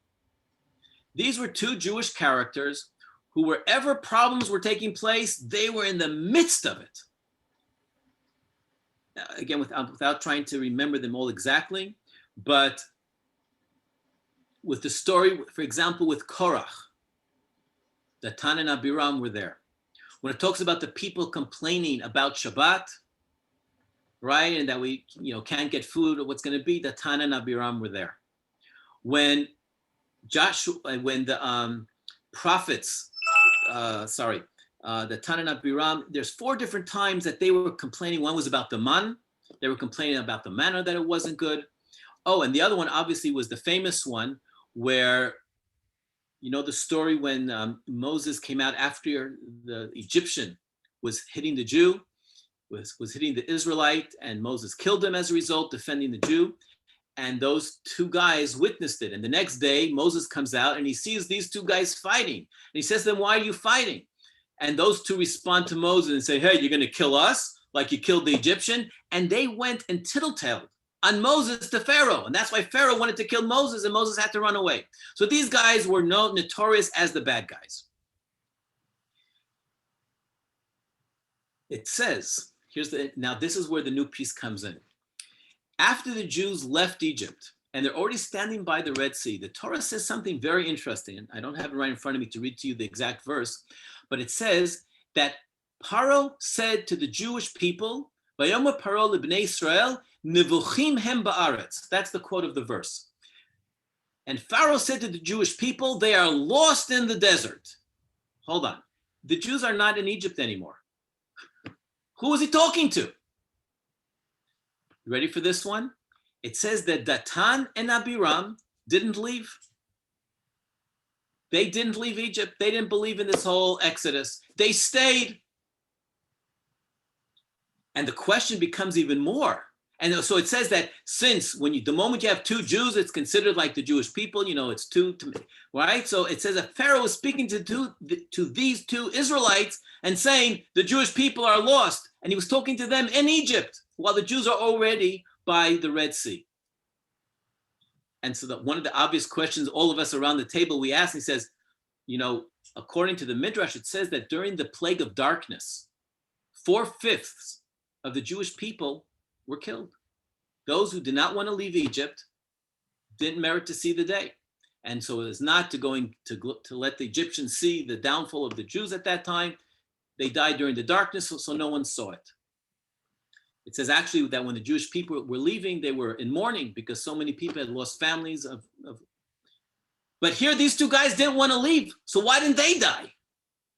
These were 2 Jewish characters who, wherever problems were taking place, they were in the midst of it. Now, again, without trying to remember them all exactly, but with the story, for example, with Korach, Datan and Abiram were there. When it talks about the people complaining about Shabbat, right, and that we can't get food or what's going to be, Datan and Abiram were there. When the prophets, Datan and Abiram, there's 4 different times that they were complaining. One was about the man. They were complaining about the manna, that it wasn't good. Oh, and the other one obviously was the famous one where, the story when Moses came out after the Egyptian was hitting the Jew, was hitting the Israelite, and Moses killed him as a result, defending the Jew. And those 2 guys witnessed it. And the next day, Moses comes out and he sees these 2 guys fighting. And he says to them, why are you fighting? And those 2 respond to Moses and say, hey, you're going to kill us like you killed the Egyptian? And they went and tittle-tattled on Moses to Pharaoh. And that's why Pharaoh wanted to kill Moses and Moses had to run away. So these guys were notorious as the bad guys. It says, now this is where the new piece comes in. After the Jews left Egypt and they're already standing by the Red Sea, the Torah says something very interesting. And I don't have it right in front of me to read to you the exact verse, but it says that Paro said to the Jewish people, Vayomer Paro libnei Israel, Nivuchim hem ba'aretz. That's the quote of the verse. And Pharaoh said to the Jewish people, they are lost in the desert. Hold on. The Jews are not in Egypt anymore. Who was he talking to? You ready for this one? It says that Datan and Abiram didn't leave. They didn't leave Egypt. They didn't believe in this whole Exodus. They stayed. And the question becomes even more. And so it says that since the moment you have 2 Jews, it's considered like the Jewish people, it's 2, right? So it says that Pharaoh was speaking to these 2 Israelites and saying the Jewish people are lost. And he was talking to them in Egypt while the Jews are already by the Red Sea. And so one of the obvious questions all of us around the table we ask, he says, according to the Midrash, it says that during the plague of darkness, 4/5 of the Jewish people were killed. Those who did not want to leave Egypt didn't merit to see the day. And so it is not to let the Egyptians see the downfall of the Jews at that time. They died during the darkness, so no one saw it. It says actually that when the Jewish people were leaving, they were in mourning because so many people had lost families. But here, these 2 guys didn't want to leave. So why didn't they die?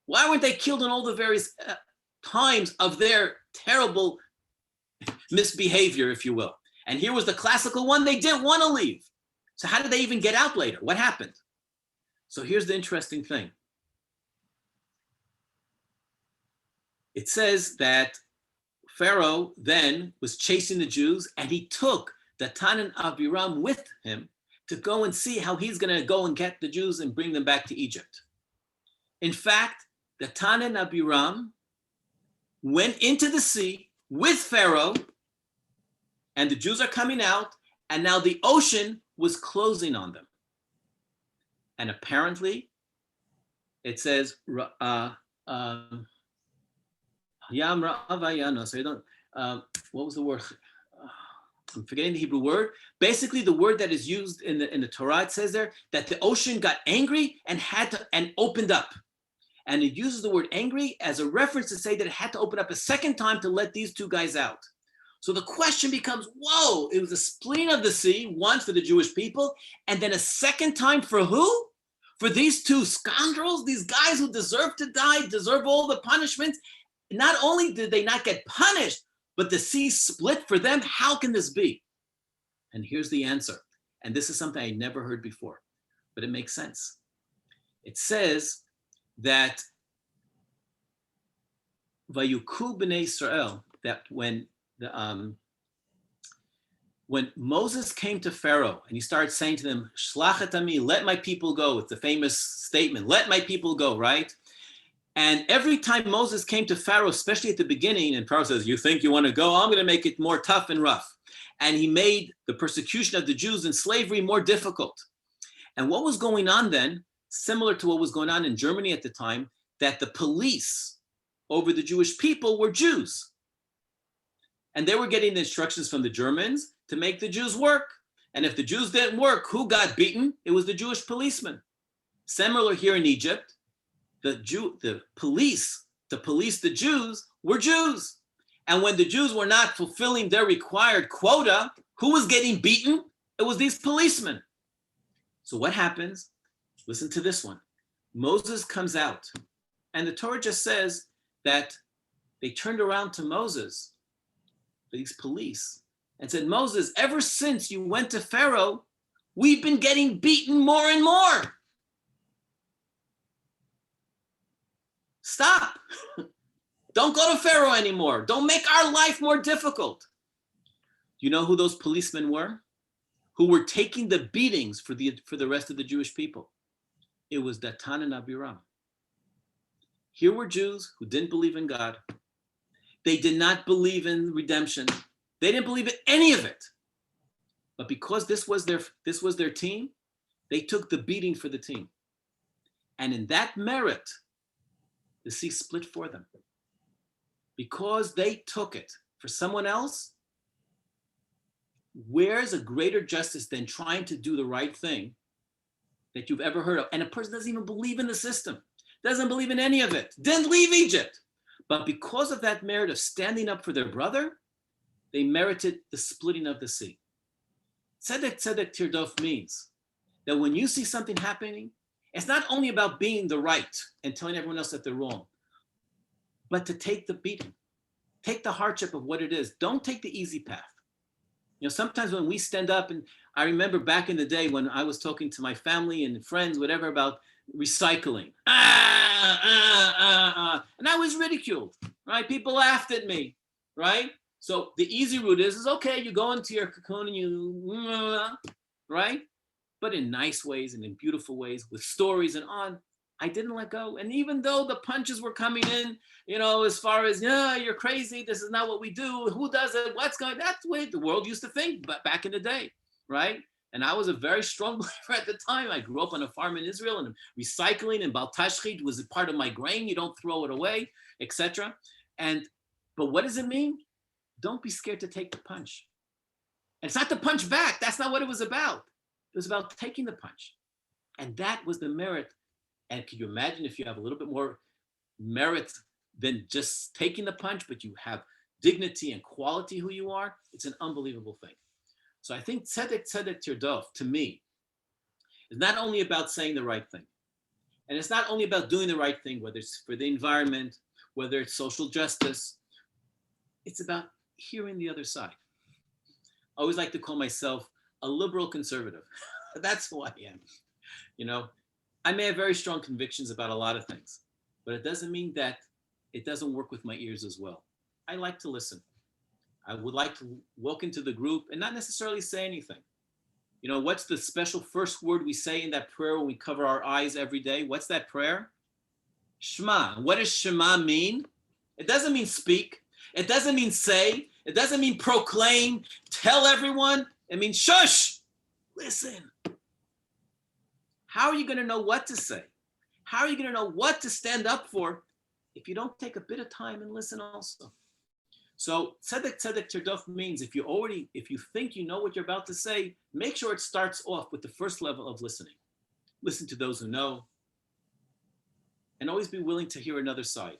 Why weren't they killed in all the various times of their terrible misbehavior, if you will. And here was the classical one. They didn't want to leave. So how did they even get out later? What happened? So here's the interesting thing. It says that Pharaoh then was chasing the Jews, and he took Datan and Abiram with him to go and see how he's going to go and get the Jews and bring them back to Egypt. In fact, Datan and Abiram went into the sea with Pharaoh, and the Jews are coming out, and now the ocean was closing on them. And apparently, it says, Yam Ra'avayano. So what was the word? I'm forgetting the Hebrew word. Basically, the word that is used in the Torah, it says there that the ocean got angry and opened up. And it uses the word angry as a reference to say that it had to open up a second time to let these two guys out. So the question becomes, whoa, it was a splitting of the sea, once for the Jewish people, and then a second time for who? For these two scoundrels, these guys who deserve to die, deserve all the punishments. Not only did they not get punished, but the sea split for them. How can this be? And here's the answer. And this is something I never heard before, but it makes sense. It says that Vayuku b'nei Israel, that when Moses came to Pharaoh and he started saying to them, Shlachet ami, let my people go. It's the famous statement, let my people go, right? And every time Moses came to Pharaoh, especially at the beginning, and Pharaoh says, you think you want to go? I'm going to make it more tough and rough. And he made the persecution of the Jews in slavery more difficult. And what was going on then, similar to what was going on in Germany at the time, that the police over the Jewish people were Jews. And they were getting the instructions from the Germans to make the Jews work. And if the Jews didn't work, who got beaten? It was the Jewish policemen. Similar here in Egypt, the police to police the Jews were Jews. And when the Jews were not fulfilling their required quota, who was getting beaten? It was these policemen. So what happens? Listen to this one. Moses comes out, and the Torah just says that they turned around to Moses, these police, and said, Moses, ever since you went to Pharaoh, we've been getting beaten more and more. Stop. Don't go to Pharaoh anymore. Don't make our life more difficult. You know who those policemen were? Who were taking the beatings for the rest of the Jewish people? It was Datan and Abiram. Here were Jews who didn't believe in God. They did not believe in redemption. They didn't believe in any of it. But because this was their team, they took the beating for the team. And in that merit, the sea split for them. Because they took it for someone else, where's a greater justice than trying to do the right thing that you've ever heard of? And a person doesn't even believe in the system, doesn't believe in any of it, didn't leave Egypt. But because of that merit of standing up for their brother, they merited the splitting of the sea. Tzedek, tzedek, tirdof means that when you see something happening, it's not only about being the right and telling everyone else that they're wrong, but to take the beating, take the hardship of what it is. Don't take the easy path. You know, sometimes when we stand up, and I remember back in the day when I was talking to my family and friends, whatever, about recycling. And I was ridiculed, right? People laughed at me, right? So the easy route is okay, you go into your cocoon and you, right? But in nice ways and in beautiful ways with stories and on. I didn't let go. And even though the punches were coming in, you know, as far as, yeah, you're crazy, this is not what we do, who does it, what's going, that's the way the world used to think back in the day, right? And I was a very strong believer at the time. I grew up on a farm in Israel, and recycling and baltashchit was a part of my grain. You don't throw it away, etc. But what does it mean? Don't be scared to take the punch. And it's not the punch back. That's not what it was about. It was about taking the punch. And that was the merit. And can you imagine if you have a little bit more merit than just taking the punch, but you have dignity and quality who you are? It's an unbelievable thing. So I think tzedek, tzedek, tirdof, to me, is not only about saying the right thing. And it's not only about doing the right thing, whether it's for the environment, whether it's social justice. It's about hearing the other side. I always like to call myself a liberal conservative. That's who I am. You know, I may have very strong convictions about a lot of things, but it doesn't mean that it doesn't work with my ears as well. I like to listen. I would like to walk into the group and not necessarily say anything. You know, what's the special first word we say in that prayer when we cover our eyes every day? What's that prayer? Shema. What does Shema mean? It doesn't mean speak. It doesn't mean say. It doesn't mean proclaim, tell everyone. It means shush, listen. How are you going to know what to say? How are you going to know what to stand up for if you don't take a bit of time and listen also? So Tzedek, Tirdof means if you think you know what you're about to say, make sure it starts off with the first level of listening. Listen to those who know, and always be willing to hear another side,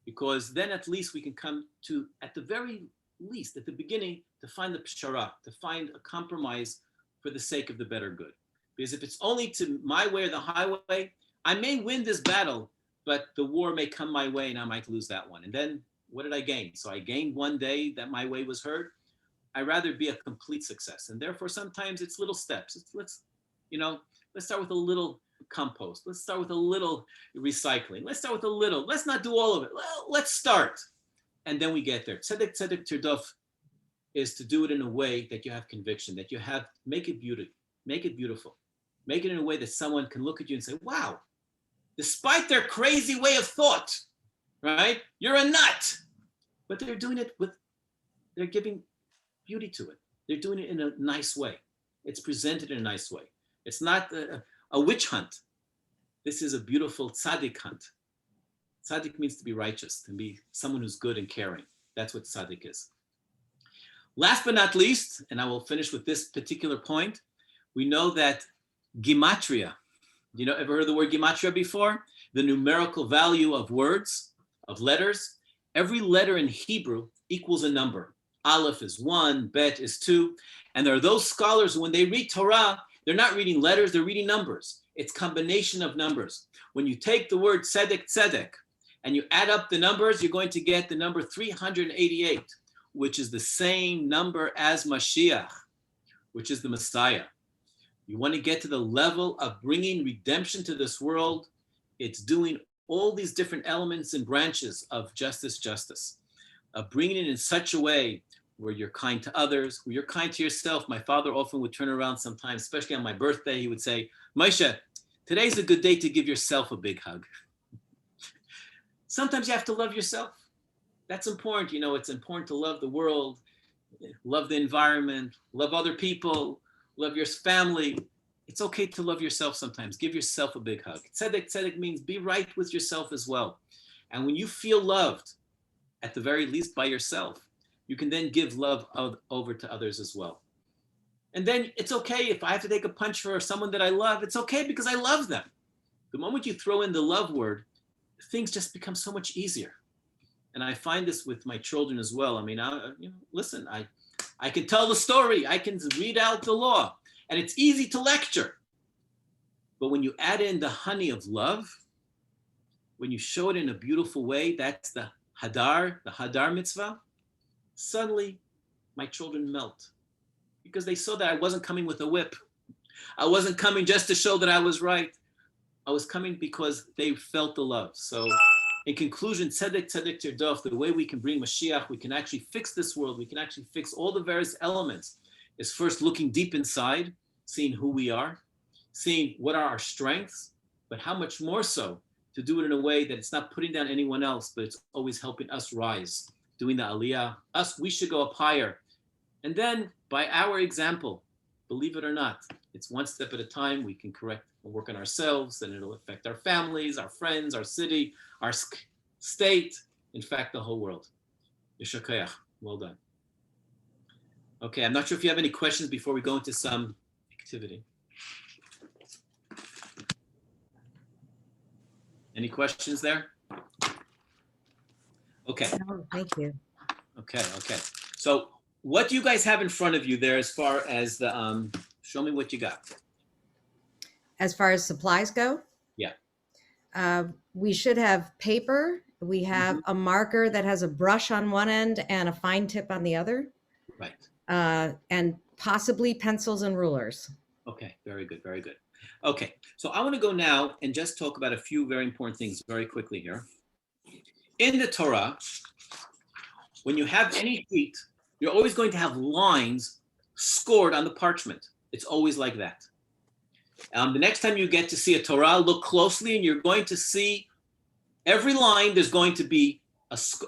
because then at least we can come to, at the very least, at the beginning, to find the pshara, to find a compromise for the sake of the better good. Because if it's only to my way or the highway, I may win this battle, but the war may come my way and I might lose that one. And then what did I gain? So I gained one day that my way was heard. I'd rather be a complete success. And therefore, sometimes it's little steps. Let's start with a little compost. Let's start with a little recycling. Let's start with a little. Let's not do all of it. Well, let's start. And then we get there. Tzedek, Tirdof is to do it in a way that you have conviction, that you have, make it beautiful. Make it in a way that someone can look at you and say, wow, despite their crazy way of thought, right? You're a nut. But they're doing it they're giving beauty to it. They're doing it in a nice way. It's presented in a nice way. It's not a witch hunt. This is a beautiful tzaddik hunt. Tzaddik means to be righteous, to be someone who's good and caring. That's what tzaddik is. Last but not least, and I will finish with this particular point, we know that gematria, ever heard the word gematria before? The numerical value of words, of letters. Every letter in Hebrew equals a number. Aleph is 1, Bet is 2. And there are those scholars who, when they read Torah, they're not reading letters, they're reading numbers. It's combination of numbers. When you take the word tzedek, and you add up the numbers, you're going to get the number 388, which is the same number as Mashiach, which is the Messiah. You want to get to the level of bringing redemption to this world. It's doing all these different elements and branches of justice, of bringing it in such a way where you're kind to others, where you're kind to yourself. My father often would turn around sometimes, especially on my birthday, he would say, Moshe, today's a good day to give yourself a big hug. Sometimes you have to love yourself. That's important. It's important to love the world, love the environment, love other people, love your family. It's okay to love yourself sometimes. Give yourself a big hug. Tzedek means be right with yourself as well. And when you feel loved, at the very least by yourself, you can then give love over to others as well. And then it's okay if I have to take a punch for someone that I love, it's okay because I love them. The moment you throw in the love word, things just become so much easier. And I find this with my children as well. I mean, listen, I can tell the story, I can read out the law, and it's easy to lecture. But when you add in the honey of love, when you show it in a beautiful way, that's the hadar mitzvah, suddenly my children melt. Because they saw that I wasn't coming with a whip. I wasn't coming just to show that I was right. I was coming because they felt the love. So in conclusion, Tzedek, Tirdof, the way we can bring Mashiach, we can actually fix this world, we can actually fix all the various elements, is first looking deep inside, seeing who we are, seeing what are our strengths, but how much more so to do it in a way that it's not putting down anyone else, but it's always helping us rise, doing the aliyah. We should go up higher. And then by our example, believe it or not, it's one step at a time. We can correct and work on ourselves, and it'll affect our families, our friends, our city, our state, in fact, the whole world. Yeshar Koach. Well done. Okay, I'm not sure if you have any questions before we go into some activity. Any questions there? Okay. No, thank you. Okay. So what do you guys have in front of you there as far as the, show me what you got. As far as supplies go? Yeah. We should have paper We have a marker that has a brush on one end and a fine tip on the other, Right. and possibly pencils and rulers. Okay, very good, very good. Okay, so I want to go now and just talk about a few very important things very quickly here. In the Torah, when you have any sheet, you're always going to have lines scored on the parchment. It's always like that. The next time you get to see a Torah, look closely and you're going to see every line, there's going to be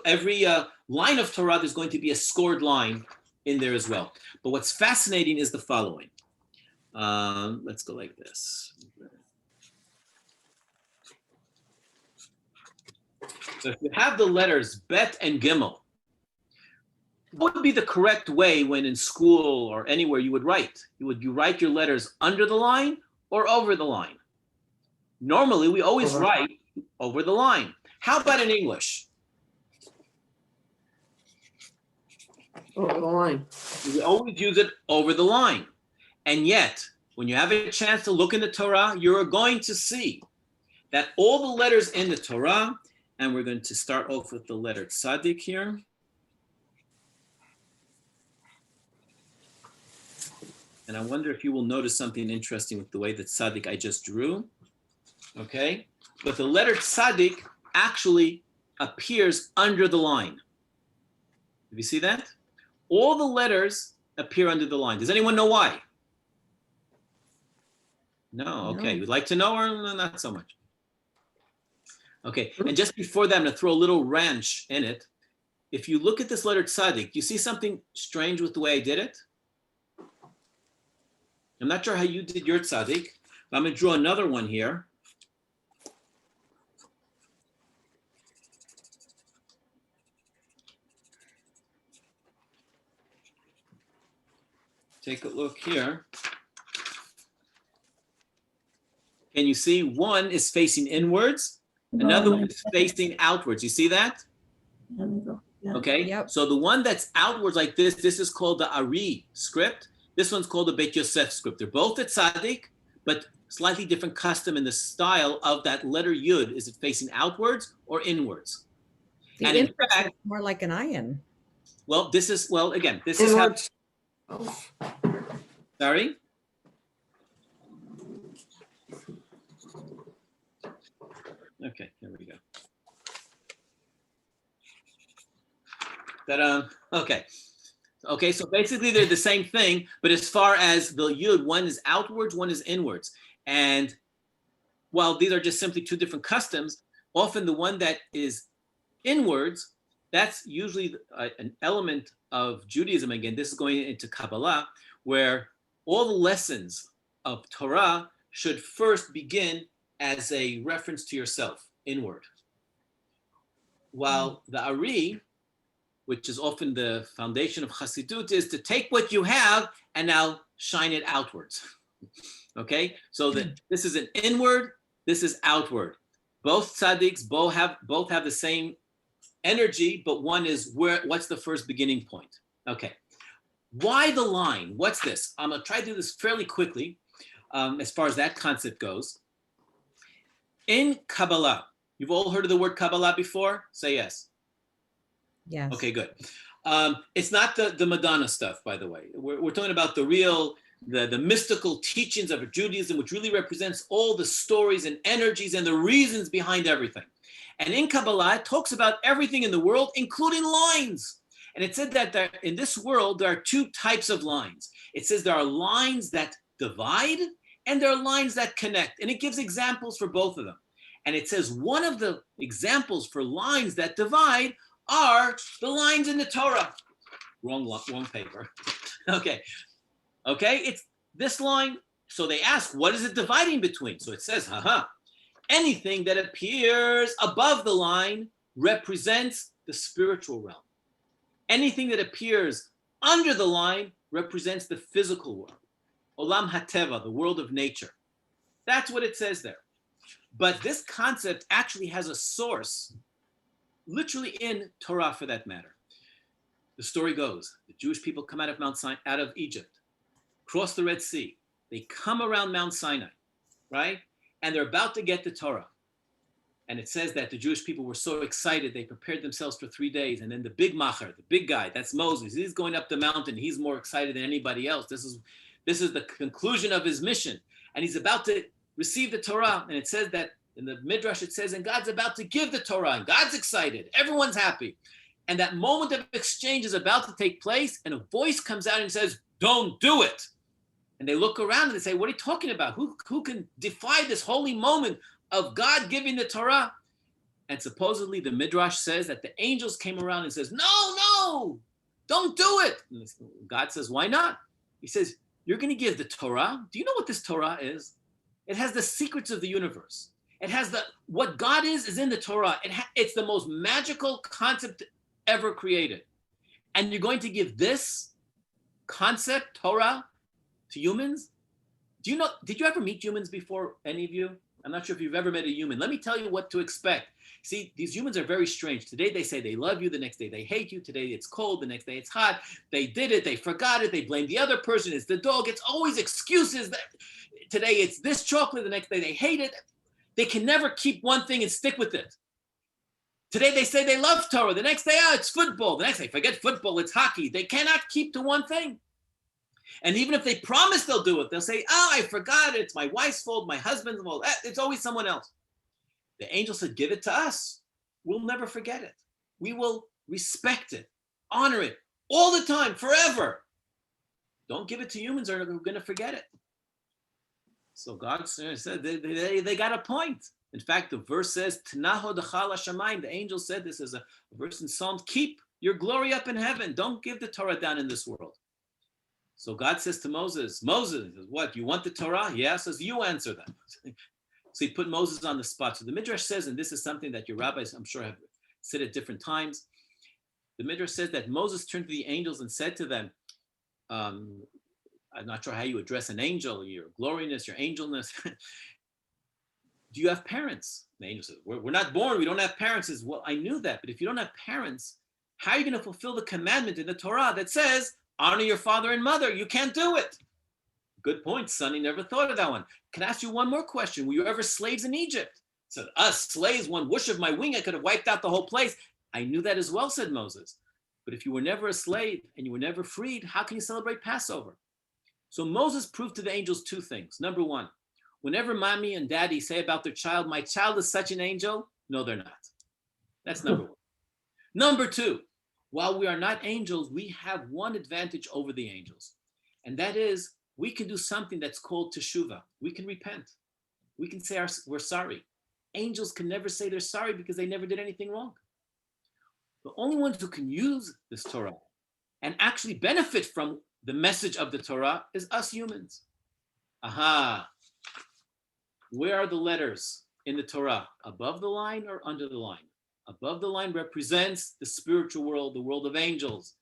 every line of Torah, there's going to be a scored line in there as well. But what's fascinating is the following. Let's go like this. So if you have the letters Bet and Gimel, what would be the correct way when in school or anywhere you would write? You write your letters under the line or over the line? Normally, we always write over the line. How about in English? Over the line. We always use it over the line. And yet, when you have a chance to look in the Torah, you're going to see that all the letters in the Torah, and we're going to start off with the letter Tzaddik here. And I wonder if you will notice something interesting with the way that Tzaddik I just drew. Okay? But the letter Tzaddik actually appears under the line. Have you see that? All the letters appear under the line. Does anyone know why? No, okay. You'd like to know or not so much? Okay, and just before that, I'm going to throw a little wrench in it. If you look at this letter Tzaddik, you see something strange with the way I did it? I'm not sure how you did your Tzaddik, but I'm going to draw another one here. Take a look here. Can you see one is facing inwards? Another one is facing outwards. You see that? Yeah. Okay. Yep. So the one that's outwards like this is called the Ari script. This one's called the Bet Yosef script. They're both at Tzaddik, but slightly different custom in the style of that letter Yud. Is it facing outwards or inwards? The And in inwards fact, is more like an iron. well, this is how. Sorry? Okay, here we go. Okay. Okay, so basically they're the same thing, but as far as the Yud, one is outwards, one is inwards. And while these are just simply two different customs, often the one that is inwards, that's usually an element of Judaism. Again, this is going into Kabbalah, where all the lessons of Torah should first begin as a reference to yourself, inward. While the Ari, which is often the foundation of Chassidut, is to take what you have and now shine it outwards. Okay, so that this is an inward, this is outward. Both tzaddiks both have the same energy, but one is what's the first beginning point? Okay, why the line? What's this? I'm gonna try to do this fairly quickly as far as that concept goes. In Kabbalah, you've all heard of the word Kabbalah before? Say yes. Yes. Okay, good. It's not the Madonna stuff, by the way. We're talking about the real, the mystical teachings of Judaism, which really represents all the stories and energies and the reasons behind everything. And in Kabbalah, it talks about everything in the world, including lines. And it said that in this world, there are two types of lines. It says there are lines that divide and there are lines that connect. And it gives examples for both of them. And it says one of the examples for lines that divide are the lines in the Torah. Wrong paper. Okay, it's this line. So they ask, what is it dividing between? So it says, anything that appears above the line represents the spiritual realm. Anything that appears under the line represents the physical world. Olam HaTeva, the world of nature. That's what it says there. But this concept actually has a source literally in Torah, for that matter. The story goes, the Jewish people come out of Egypt, cross the Red Sea. They come around Mount Sinai, right? And they're about to get the Torah. And it says that the Jewish people were so excited, they prepared themselves for 3 days. And then the big macher, the big guy, that's Moses, he's going up the mountain. He's more excited than anybody else. This is the conclusion of his mission. And he's about to receive the Torah. And it says that in the Midrash, it says, and God's about to give the Torah. And God's excited. Everyone's happy. And that moment of exchange is about to take place. And a voice comes out and says, don't do it. And they look around and they say, what are you talking about? Who can defy this holy moment of God giving the Torah? And supposedly the Midrash says that the angels came around and says, no, don't do it. And God says, why not? He says, you're going to give the Torah. Do you know what this Torah is? It has the secrets of the universe. It has what God is in the Torah. It's the most magical concept ever created. And you're going to give this concept, Torah, to humans? Did you ever meet humans before, any of you? I'm not sure if you've ever met a human. Let me tell you what to expect. See, these humans are very strange. Today they say they love you, the next day they hate you, today it's cold, the next day it's hot. They did it, they forgot it, they blame the other person, it's the dog, it's always excuses. Today it's this chocolate, the next day they hate it. They can never keep one thing and stick with it. Today they say they love Torah, the next day, it's football. The next day, forget football, it's hockey. They cannot keep to one thing. And even if they promise they'll do it, they'll say, I forgot it. It's my wife's fault, my husband's fault. It's always someone else. The angel said, give it to us. We'll never forget it. We will respect it, honor it all the time, forever. Don't give it to humans or we're going to forget it. So God said they got a point. In fact, the verse says, Tanaho dechal hashamayim. The angel said this is a verse in Psalms, keep your glory up in heaven. Don't give the Torah down in this world. So God says to Moses, what, you want the Torah? Yeah, says you answer that. So he put Moses on the spot. So the Midrash says, and this is something that your rabbis, I'm sure, have said at different times. The Midrash says that Moses turned to the angels and said to them, I'm not sure how you address an angel, your gloriness, your angelness. Do you have parents? The angel says, we're not born, we don't have parents. Says, well, I knew that, but if you don't have parents, how are you going to fulfill the commandment in the Torah that says, honor your father and mother? You can't do it. Good point, Sonny. Never thought of that one. Can I ask you one more question? Were you ever slaves in Egypt? Said, us slaves, one whoosh of my wing, I could have wiped out the whole place. I knew that as well, said Moses. But if you were never a slave and you were never freed, how can you celebrate Passover? So Moses proved to the angels two things. Number one, whenever mommy and daddy say about their child, my child is such an angel, no, they're not. That's number one. Number two, while we are not angels, we have one advantage over the angels. And that is, we can do something that's called teshuvah. We can repent. We can say we're sorry. Angels can never say they're sorry because they never did anything wrong. The only ones who can use this Torah and actually benefit from the message of the Torah is us humans. Aha. Where are the letters in the Torah? Above the line or under the line? Above the line represents the spiritual world, the world of angels.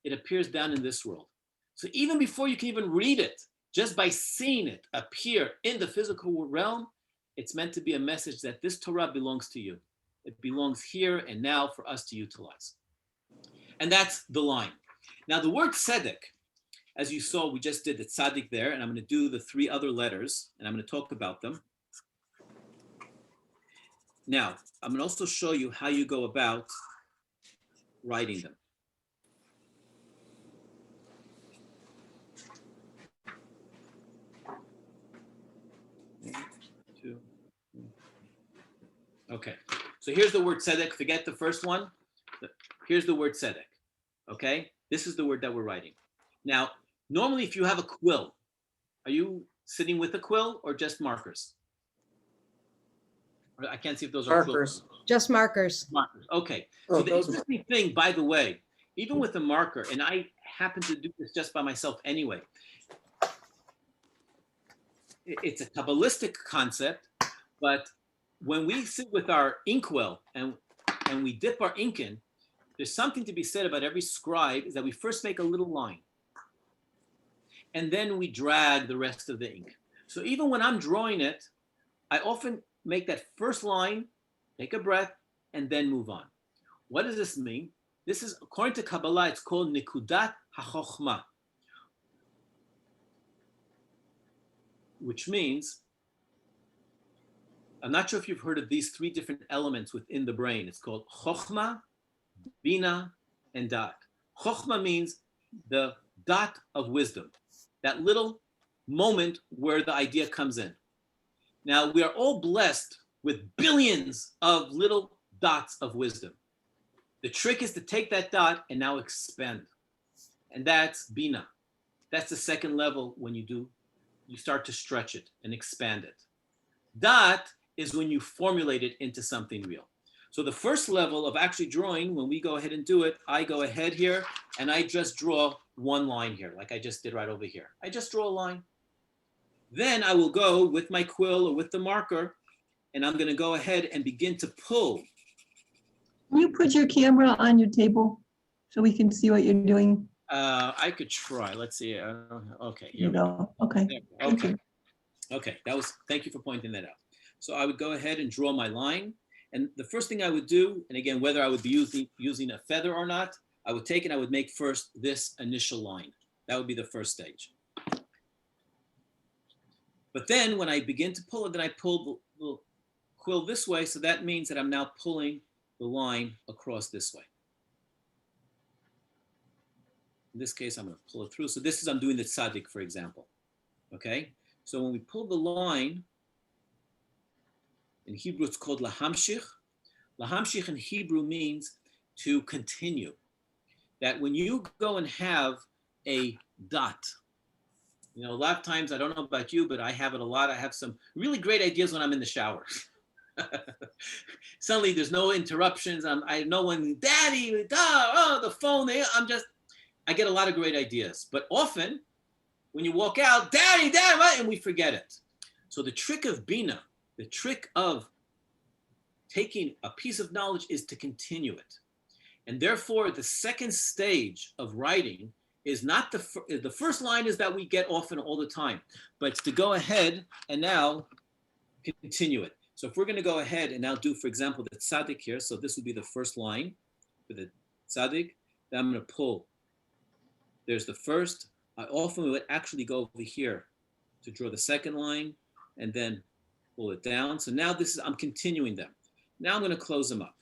It appears down in this world. So even before you can even read it, just by seeing it appear in the physical realm, it's meant to be a message that this Torah belongs to you. It belongs here and now for us to utilize. And that's the line. Now the word tzedek, as you saw, we just did the tzaddik there, and I'm going to do the three other letters, and I'm going to talk about them. Now, I'm going to also show you how you go about writing them. Okay, so here's the word tzedek. Forget the first one. Here's the word tzedek. Okay, this is the word that we're writing. Now, normally if you have a quill, are you sitting with a quill or just markers? I can't see if those are Markers. quills. Just markers. Markers. Okay. So the interesting thing, by the way, even with a marker, and I happen to do this just by myself anyway, it's a Kabbalistic concept, but when we sit with our inkwell and we dip our ink in, there's something to be said about every scribe, is that we first make a little line, and then we drag the rest of the ink. So even when I'm drawing it, I often make that first line, take a breath, and then move on. What does this mean? This is, according to Kabbalah, it's called Nikudat HaChochma, which means I'm not sure if you've heard of these three different elements within the brain. It's called Chokhmah, Bina, and Dat. Chokhmah means the dot of wisdom, that little moment where the idea comes in. Now, we are all blessed with billions of little dots of wisdom. The trick is to take that dot and now expand. And that's Bina. That's the second level when you start to stretch it and expand it. Dat is when you formulate it into something real. So the first level of actually drawing, when we go ahead and do it, I go ahead here and I just draw one line here, like I just did right over here. I just draw a line. Then I will go with my quill or with the marker, and I'm going to go ahead and begin to pull. Can you put your camera on your table so we can see what you're doing? I could try. Let's see. Okay. Here you go. Okay. Okay. Okay. Thank you for pointing that out. So I would go ahead and draw my line. And the first thing I would do, and again, whether I would be using a feather or not, I would take and I would make first this initial line. That would be the first stage. But then when I begin to pull it, then I pull the quill this way. So that means that I'm now pulling the line across this way. In this case, I'm going to pull it through. So I'm doing the tzaddik, for example. Okay. So when we pull the line, in Hebrew, it's called lahamshich. Lahamshich in Hebrew means to continue. That when you go and have a dot, a lot of times, I don't know about you, but I have it a lot. I have some really great ideas when I'm in the shower. Suddenly there's no interruptions. I know when daddy, the phone, I get a lot of great ideas. But often when you walk out, daddy, and we forget it. So the trick of Bina, the trick of taking a piece of knowledge is to continue it. And therefore, the second stage of writing is not the first line is that we get often all the time, but it's to go ahead and now continue it. So if we're going to go ahead and now do, for example, the tzaddik here, so this would be the first line for the tzaddik, then I'm going to pull. There's the first. I often would actually go over here to draw the second line and then pull it down. So now I'm continuing them. Now I'm going to close them up.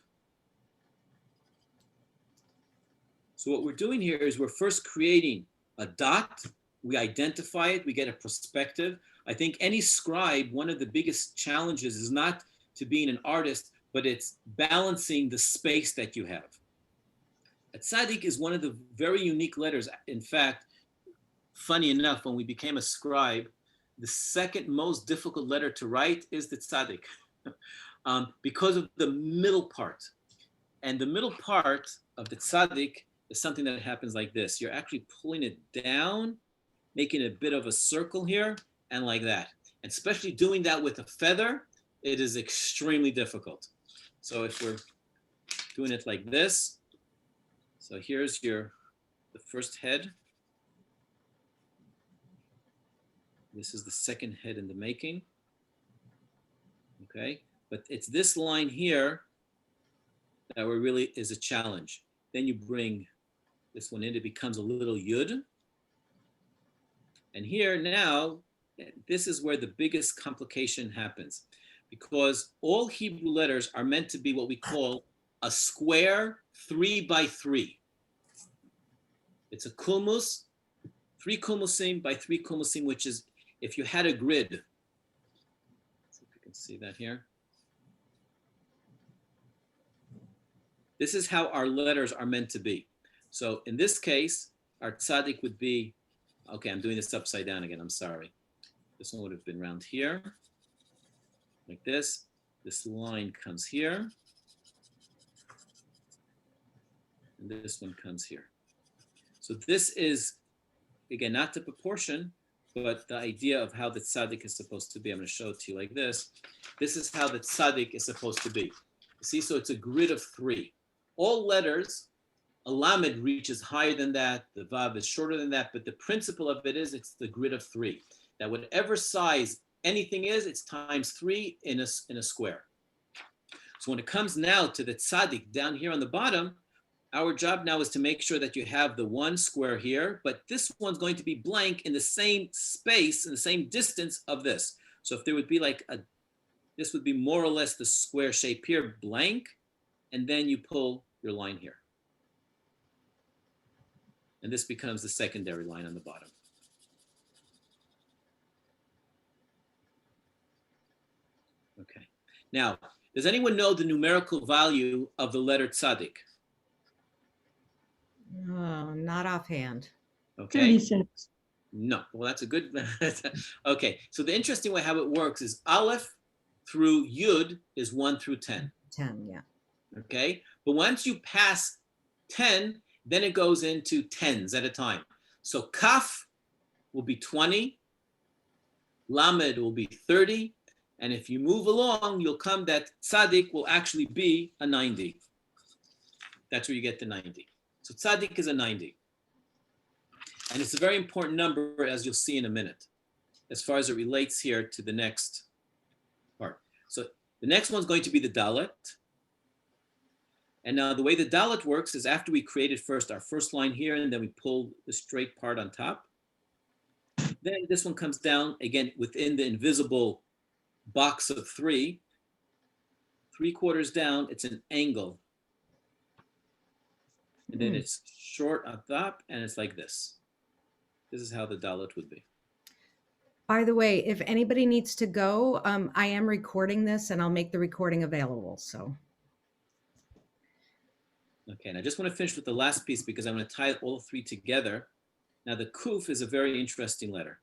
So what we're doing here is we're first creating a dot. We identify it. We get a perspective. I think any scribe, one of the biggest challenges is not to being an artist, but it's balancing the space that you have. A tzaddik is one of the very unique letters. In fact, funny enough, when we became a scribe, the second most difficult letter to write is the tzaddik because of the middle part. And the middle part of the tzaddik is something that happens like this. You're actually pulling it down, making a bit of a circle here, and like that. And especially doing that with a feather, it is extremely difficult. So if we're doing it like this, so here's the first head. This is the second head in the making. Okay, but it's this line here that really is a challenge. Then you bring this one in, it becomes a little yud. And here now, this is where the biggest complication happens, because all Hebrew letters are meant to be what we call a square 3 by 3. It's a kulmus, 3 kulmusim by 3 kulmusim, which is, if you had a grid, let's see if you can see that here. This is how our letters are meant to be. So in this case, our tzaddik would be, okay, I'm doing this upside down again, I'm sorry. This one would have been round here, like this. This line comes here. And this one comes here. So this is, again, not the proportion, but the idea of how the tzaddik is supposed to be. I'm going to show it to you like this. This is how the tzaddik is supposed to be. You see, so it's a grid of 3. All letters, a lamed reaches higher than that, the vav is shorter than that, but the principle of it is it's the grid of 3. That whatever size anything is, it's times 3 in a square. So when it comes now to the tzaddik down here on the bottom, our job now is to make sure that you have the one square here, but this one's going to be blank in the same space, in the same distance of this. So if there would be like This would be more or less the square shape here, blank, and then you pull your line here. And this becomes the secondary line on the bottom. Okay. Now, does anyone know the numerical value of the letter Tzaddik? Oh, not offhand. Okay. 36. No. Well, that's a good. Okay. So the interesting way how it works is Aleph through Yud is 1 through 10. 10, yeah. Okay. But once you pass 10, then it goes into tens at a time. So Kaf will be 20, Lamed will be 30, and if you move along, you'll come that Tzaddik will actually be a 90. That's where you get the 90. So Tzaddik is a 90. And it's a very important number, as you'll see in a minute, as far as it relates here to the next part. So the next one's going to be the Dalet. And now the way the Dalet works is after we created first our first line here, and then we pull the straight part on top. Then this one comes down, again, within the invisible box of 3. 3/4 down, it's an angle. And then it's short on top, and it's like this. This is how the Dalet would be. By the way, if anybody needs to go, I am recording this and I'll make the recording available. So. Okay, and I just want to finish with the last piece because I'm going to tie all 3 together. Now the Kuf is a very interesting letter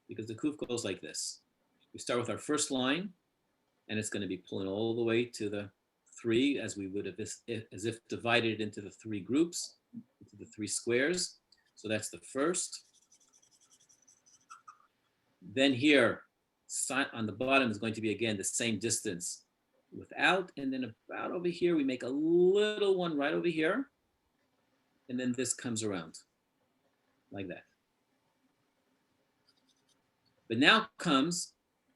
because the Kuf goes like this. We start with our first line, and it's going to be pulling all the way to the 3 as we would have as if divided into the 3 groups, into the 3 squares. So that's the first. Then here, on the bottom is going to be, again, the same distance without, and then about over here, we make a little one right over here. And then this comes around like that. But now comes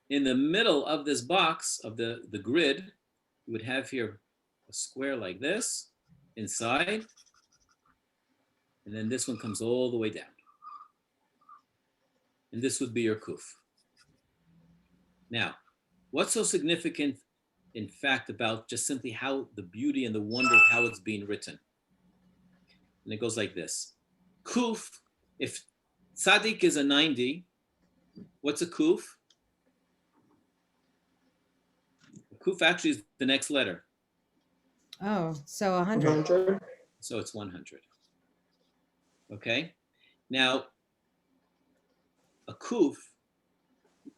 in the middle of this box of the grid, you would have here a square like this inside. And then this one comes all the way down. And this would be your Kuf. Now, what's so significant, in fact, about just simply how the beauty and the wonder of how it's being written? And it goes like this. Kuf, if Tzaddik is a 90, what's a Kuf? Kuf actually is the next letter. Oh, so 100. 100. So it's 100. Okay? Now, a Kuf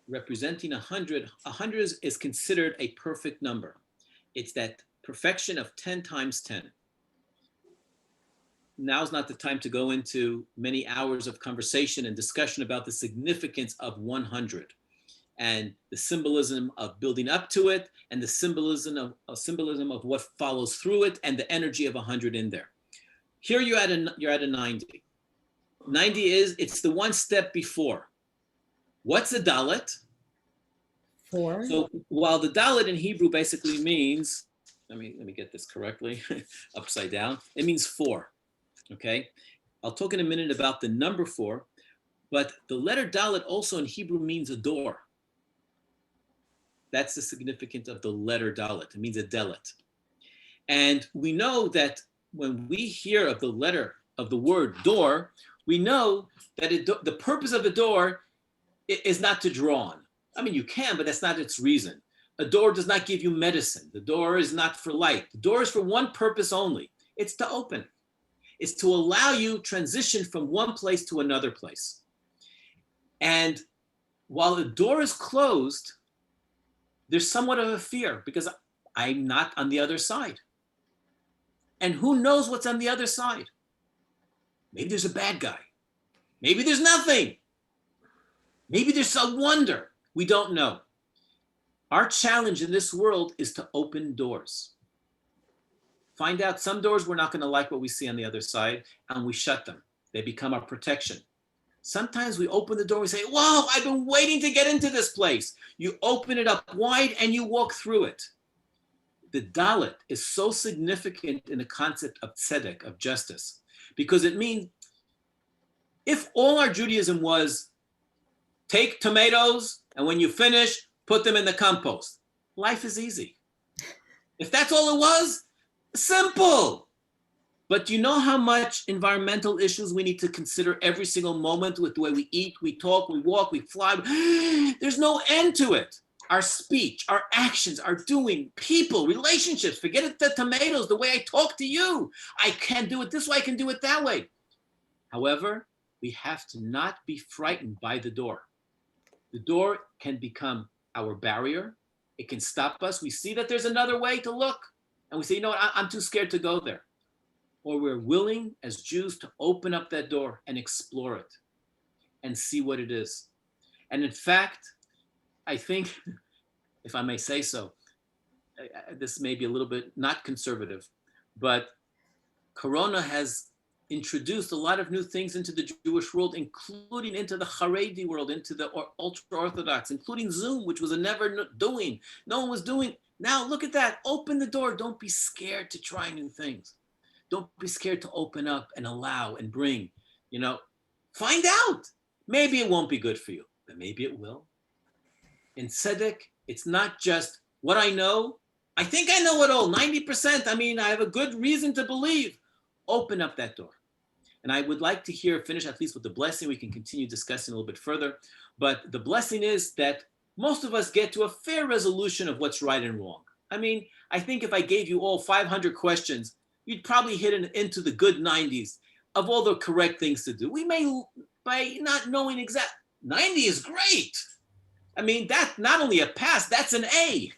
representing 100, 100 is considered a perfect number. It's that perfection of 10 times 10. Now's not the time to go into many hours of conversation and discussion about the significance of 100 and the symbolism of building up to it and the symbolism of what follows through it and the energy of 100 in there. Here you're at a 90. 90 it's the one step before. What's a Dalet? 4. So while the Dalet in Hebrew basically means, let me get this correctly, upside down, it means 4, okay? I'll talk in a minute about the number 4, but the letter Dalet also in Hebrew means a door. That's the significance of the letter Dalet. It means a delet. And we know that when we hear of the letter of the word door, we know that the purpose of the door is not to draw on. I mean, you can, but that's not its reason. A door does not give you medicine. The door is not for light. The door is for one purpose only. It's to open. It's to allow you transition from one place to another place. And while the door is closed, there's somewhat of a fear because I'm not on the other side. And who knows what's on the other side? Maybe there's a bad guy. Maybe there's nothing. Maybe there's a wonder. We don't know. Our challenge in this world is to open doors. Find out some doors we're not going to like what we see on the other side, and we shut them. They become our protection. Sometimes we open the door and we say, whoa, I've been waiting to get into this place. You open it up wide and you walk through it. The Dalet is so significant in the concept of tzedek, of justice, because it means if all our Judaism was take tomatoes and when you finish, put them in the compost. life is easy. If that's all it was, simple. But you know how much environmental issues we need to consider every single moment with the way we eat, we talk, we walk, we fly. There's no end to it. Our speech, our actions, our doing, people, relationships, forget it, the tomatoes, the way I talk to you. I can do it this way, I can do it that way. However, we have to not be frightened by the door. The door can become our barrier. It can stop us. We see that there's another way to look. And we say, you know what, I'm too scared to go there. Or we're willing as Jews to open up that door and explore it and see what it is. And in fact, I think, if I may say so, this may be a little bit not conservative, but Corona has introduced a lot of new things into the Jewish world, including into the Haredi world, into the ultra-Orthodox, including Zoom, which was a never doing. No one was doing. Now look at that. Open the door. Don't be scared to try new things. Don't be scared to open up and allow and bring, find out. Maybe it won't be good for you, but maybe it will. In Tzedek, it's not just what I know. I think I know it all, 90%. I have a good reason to believe. Open up that door. And I would like to finish at least with the blessing. We can continue discussing a little bit further. But the blessing is that most of us get to a fair resolution of what's right and wrong. I think if I gave you all 500 questions, you'd probably hit into the good 90s of all the correct things to do. We may, by not knowing exact, 90 is great. That's not only a pass, that's an A,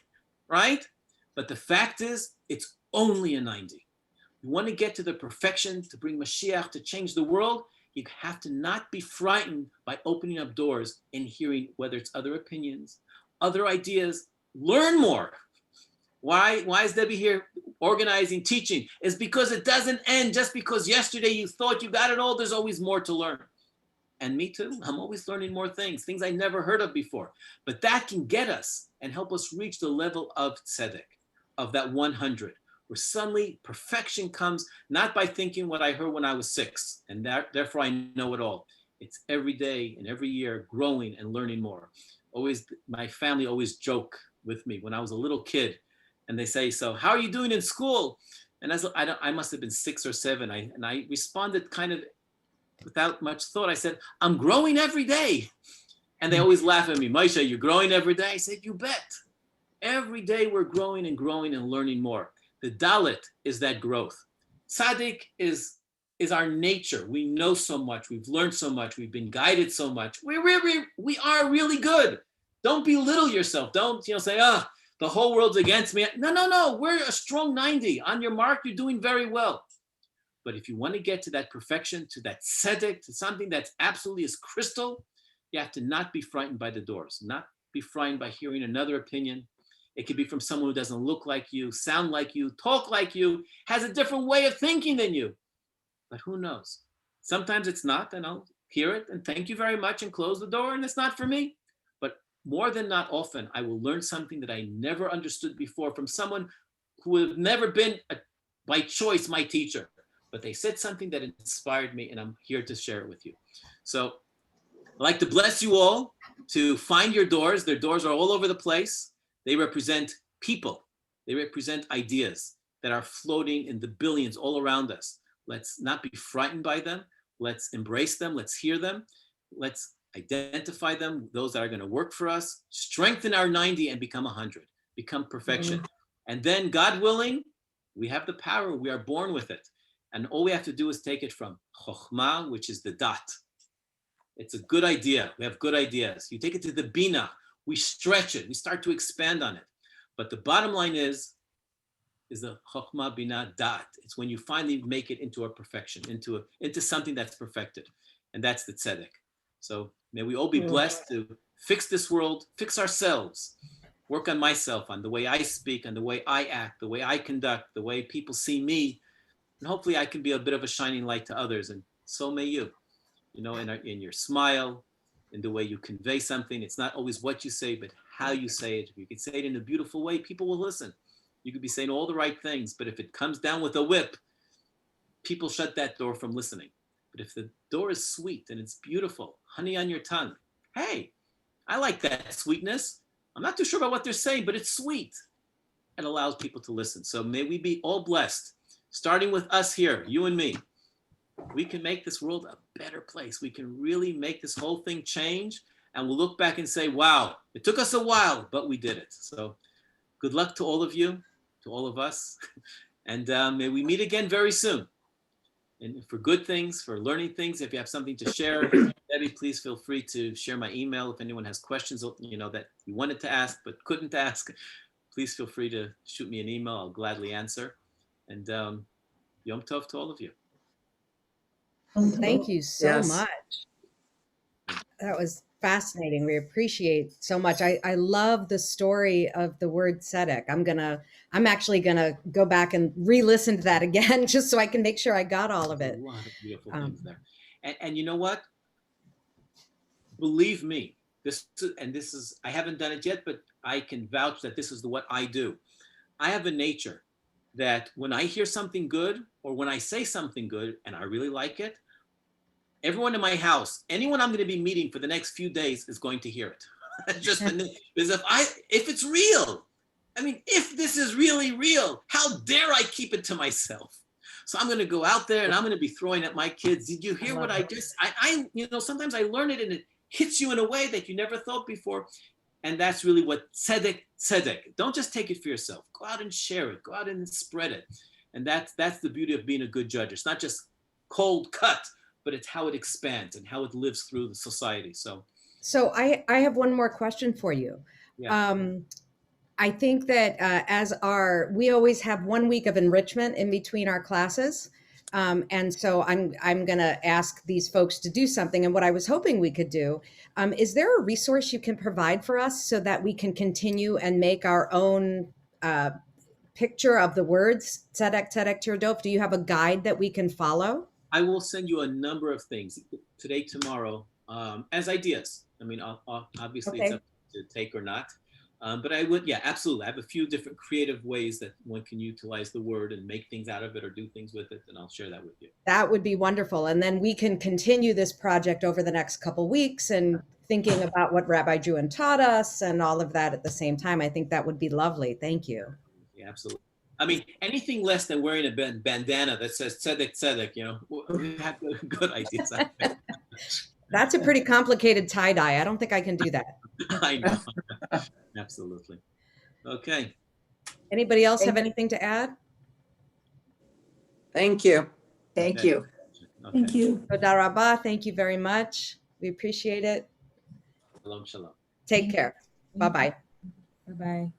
right? But the fact is, it's only a 90. You want to get to the perfection, to bring Mashiach, to change the world, you have to not be frightened by opening up doors and hearing whether it's other opinions, other ideas. Learn more. Why is Debbie here organizing, teaching? It's because it doesn't end just because yesterday you thought you got it all. There's always more to learn. And me too. I'm always learning more things I never heard of before. But that can get us and help us reach the level of tzedek, of that 100, where suddenly perfection comes, not by thinking what I heard when I was 6, and therefore I know it all. It's every day and every year growing and learning more. My family always joke with me when I was a little kid, and they say, so how are you doing in school? And I must have been 6 or 7. I responded kind of without much thought. I said, I'm growing every day. And they always laugh at me. Moshe, you're growing every day? I said, you bet. Every day we're growing and learning more. The Dalet is that growth. Tzaddik is our nature. We know so much. We've learned so much. We've been guided so much. We are really good. Don't belittle yourself. Don't say, the whole world's against me. No. We're a strong 90. On your mark, you're doing very well. But if you want to get to that perfection, to that tzedek, to something that's absolutely as crystal, you have to not be frightened by the doors, not be frightened by hearing another opinion. It could be from someone who doesn't look like you, sound like you, talk like you, has a different way of thinking than you. But who knows? Sometimes it's not, and I'll hear it and thank you very much and close the door, and it's not for me. But more than not often, I will learn something that I never understood before from someone who would have never been, by choice, my teacher. But they said something that inspired me, and I'm here to share it with you. So I'd like to bless you all to find your doors. Their doors are all over the place. They represent people. They represent ideas that are floating in the billions all around us. Let's not be frightened by them. Let's embrace them. Let's hear them. Let's identify them, those that are going to work for us, strengthen our 90 and become 100, become perfection. And then, God willing, we have the power. We are born with it. And all we have to do is take it from Chokhmah, which is the dot. It's a good idea. We have good ideas. You take it to the Bina. We stretch it. We start to expand on it. But the bottom line is the Chokhmah Bina dot. It's when you finally make it into a perfection, into something that's perfected. And that's the tzedek. So may we all be blessed to fix this world, fix ourselves, work on myself, on the way I speak, on the way I act, the way I conduct, the way people see me. And hopefully I can be a bit of a shining light to others. And so may you, in your smile, in the way you convey something. It's not always what you say, but how you say it. If you can say it in a beautiful way, people will listen. You could be saying all the right things, but if it comes down with a whip, people shut that door from listening. But if the door is sweet and it's beautiful, honey on your tongue, hey, I like that sweetness. I'm not too sure about what they're saying, but it's sweet. It allows people to listen. So may we be all blessed, starting with us here, you and me. We can make this world a better place. We can really make this whole thing change. And we'll look back and say, wow, it took us a while, but we did it. So good luck to all of you, to all of us. And may we meet again very soon. And for good things, for learning things, if you have something to share, Debbie, please feel free to share my email. If anyone has questions, that you wanted to ask but couldn't ask, please feel free to shoot me an email. I'll gladly answer. And Yom Tov to all of you. Thank you so Yes. much. That was fascinating. We appreciate so much. I love the story of the word tzedek. I'm actually gonna go back and re-listen to that again, just so I can make sure I got all of it. A lot of beautiful things there. And you know what? Believe me, this is, I haven't done it yet, but I can vouch that this is what I do. I have a nature that when I hear something good, or when I say something good and I really like it, everyone in my house, anyone I'm going to be meeting for the next few days is going to hear it. Just because if it's real, I mean, if this is really real, how dare I keep it to myself? So I'm going to go out there and I'm going to be throwing at my kids. Did you hear what I just, sometimes I learn it and it hits you in a way that you never thought before. And that's really what tzedek. Don't just take it for yourself. Go out and share it. Go out and spread it. And that's the beauty of being a good judge. It's not just cold cut, but it's how it expands and how it lives through the society. So I have one more question for you. Yeah. I think that we always have 1 week of enrichment in between our classes. And so I'm going to ask these folks to do something. And what I was hoping we could do, is there a resource you can provide for us so that we can continue and make our own picture of the words tzedek, Tirdof? Do you have a guide that we can follow? I will send you a number of things today, tomorrow, as ideas. I mean, obviously It's up to take or not. But I would, yeah, absolutely. I have a few different creative ways that one can utilize the word and make things out of it or do things with it. And I'll share that with you. That would be wonderful. And then we can continue this project over the next couple weeks and thinking about what Rabbi Druin taught us and all of that at the same time. I think that would be lovely. Thank you. Yeah, absolutely. I mean, anything less than wearing a bandana that says tzedek, we have good ideas. That's a pretty complicated tie-dye. I don't think I can do that. I know. Absolutely. Okay. Anybody else have anything to add? Thank you. Thank Okay. you. Okay. Thank you. Toda rabah. Thank you very much. We appreciate it. Shalom, shalom. Take care. Bye-bye. Bye-bye.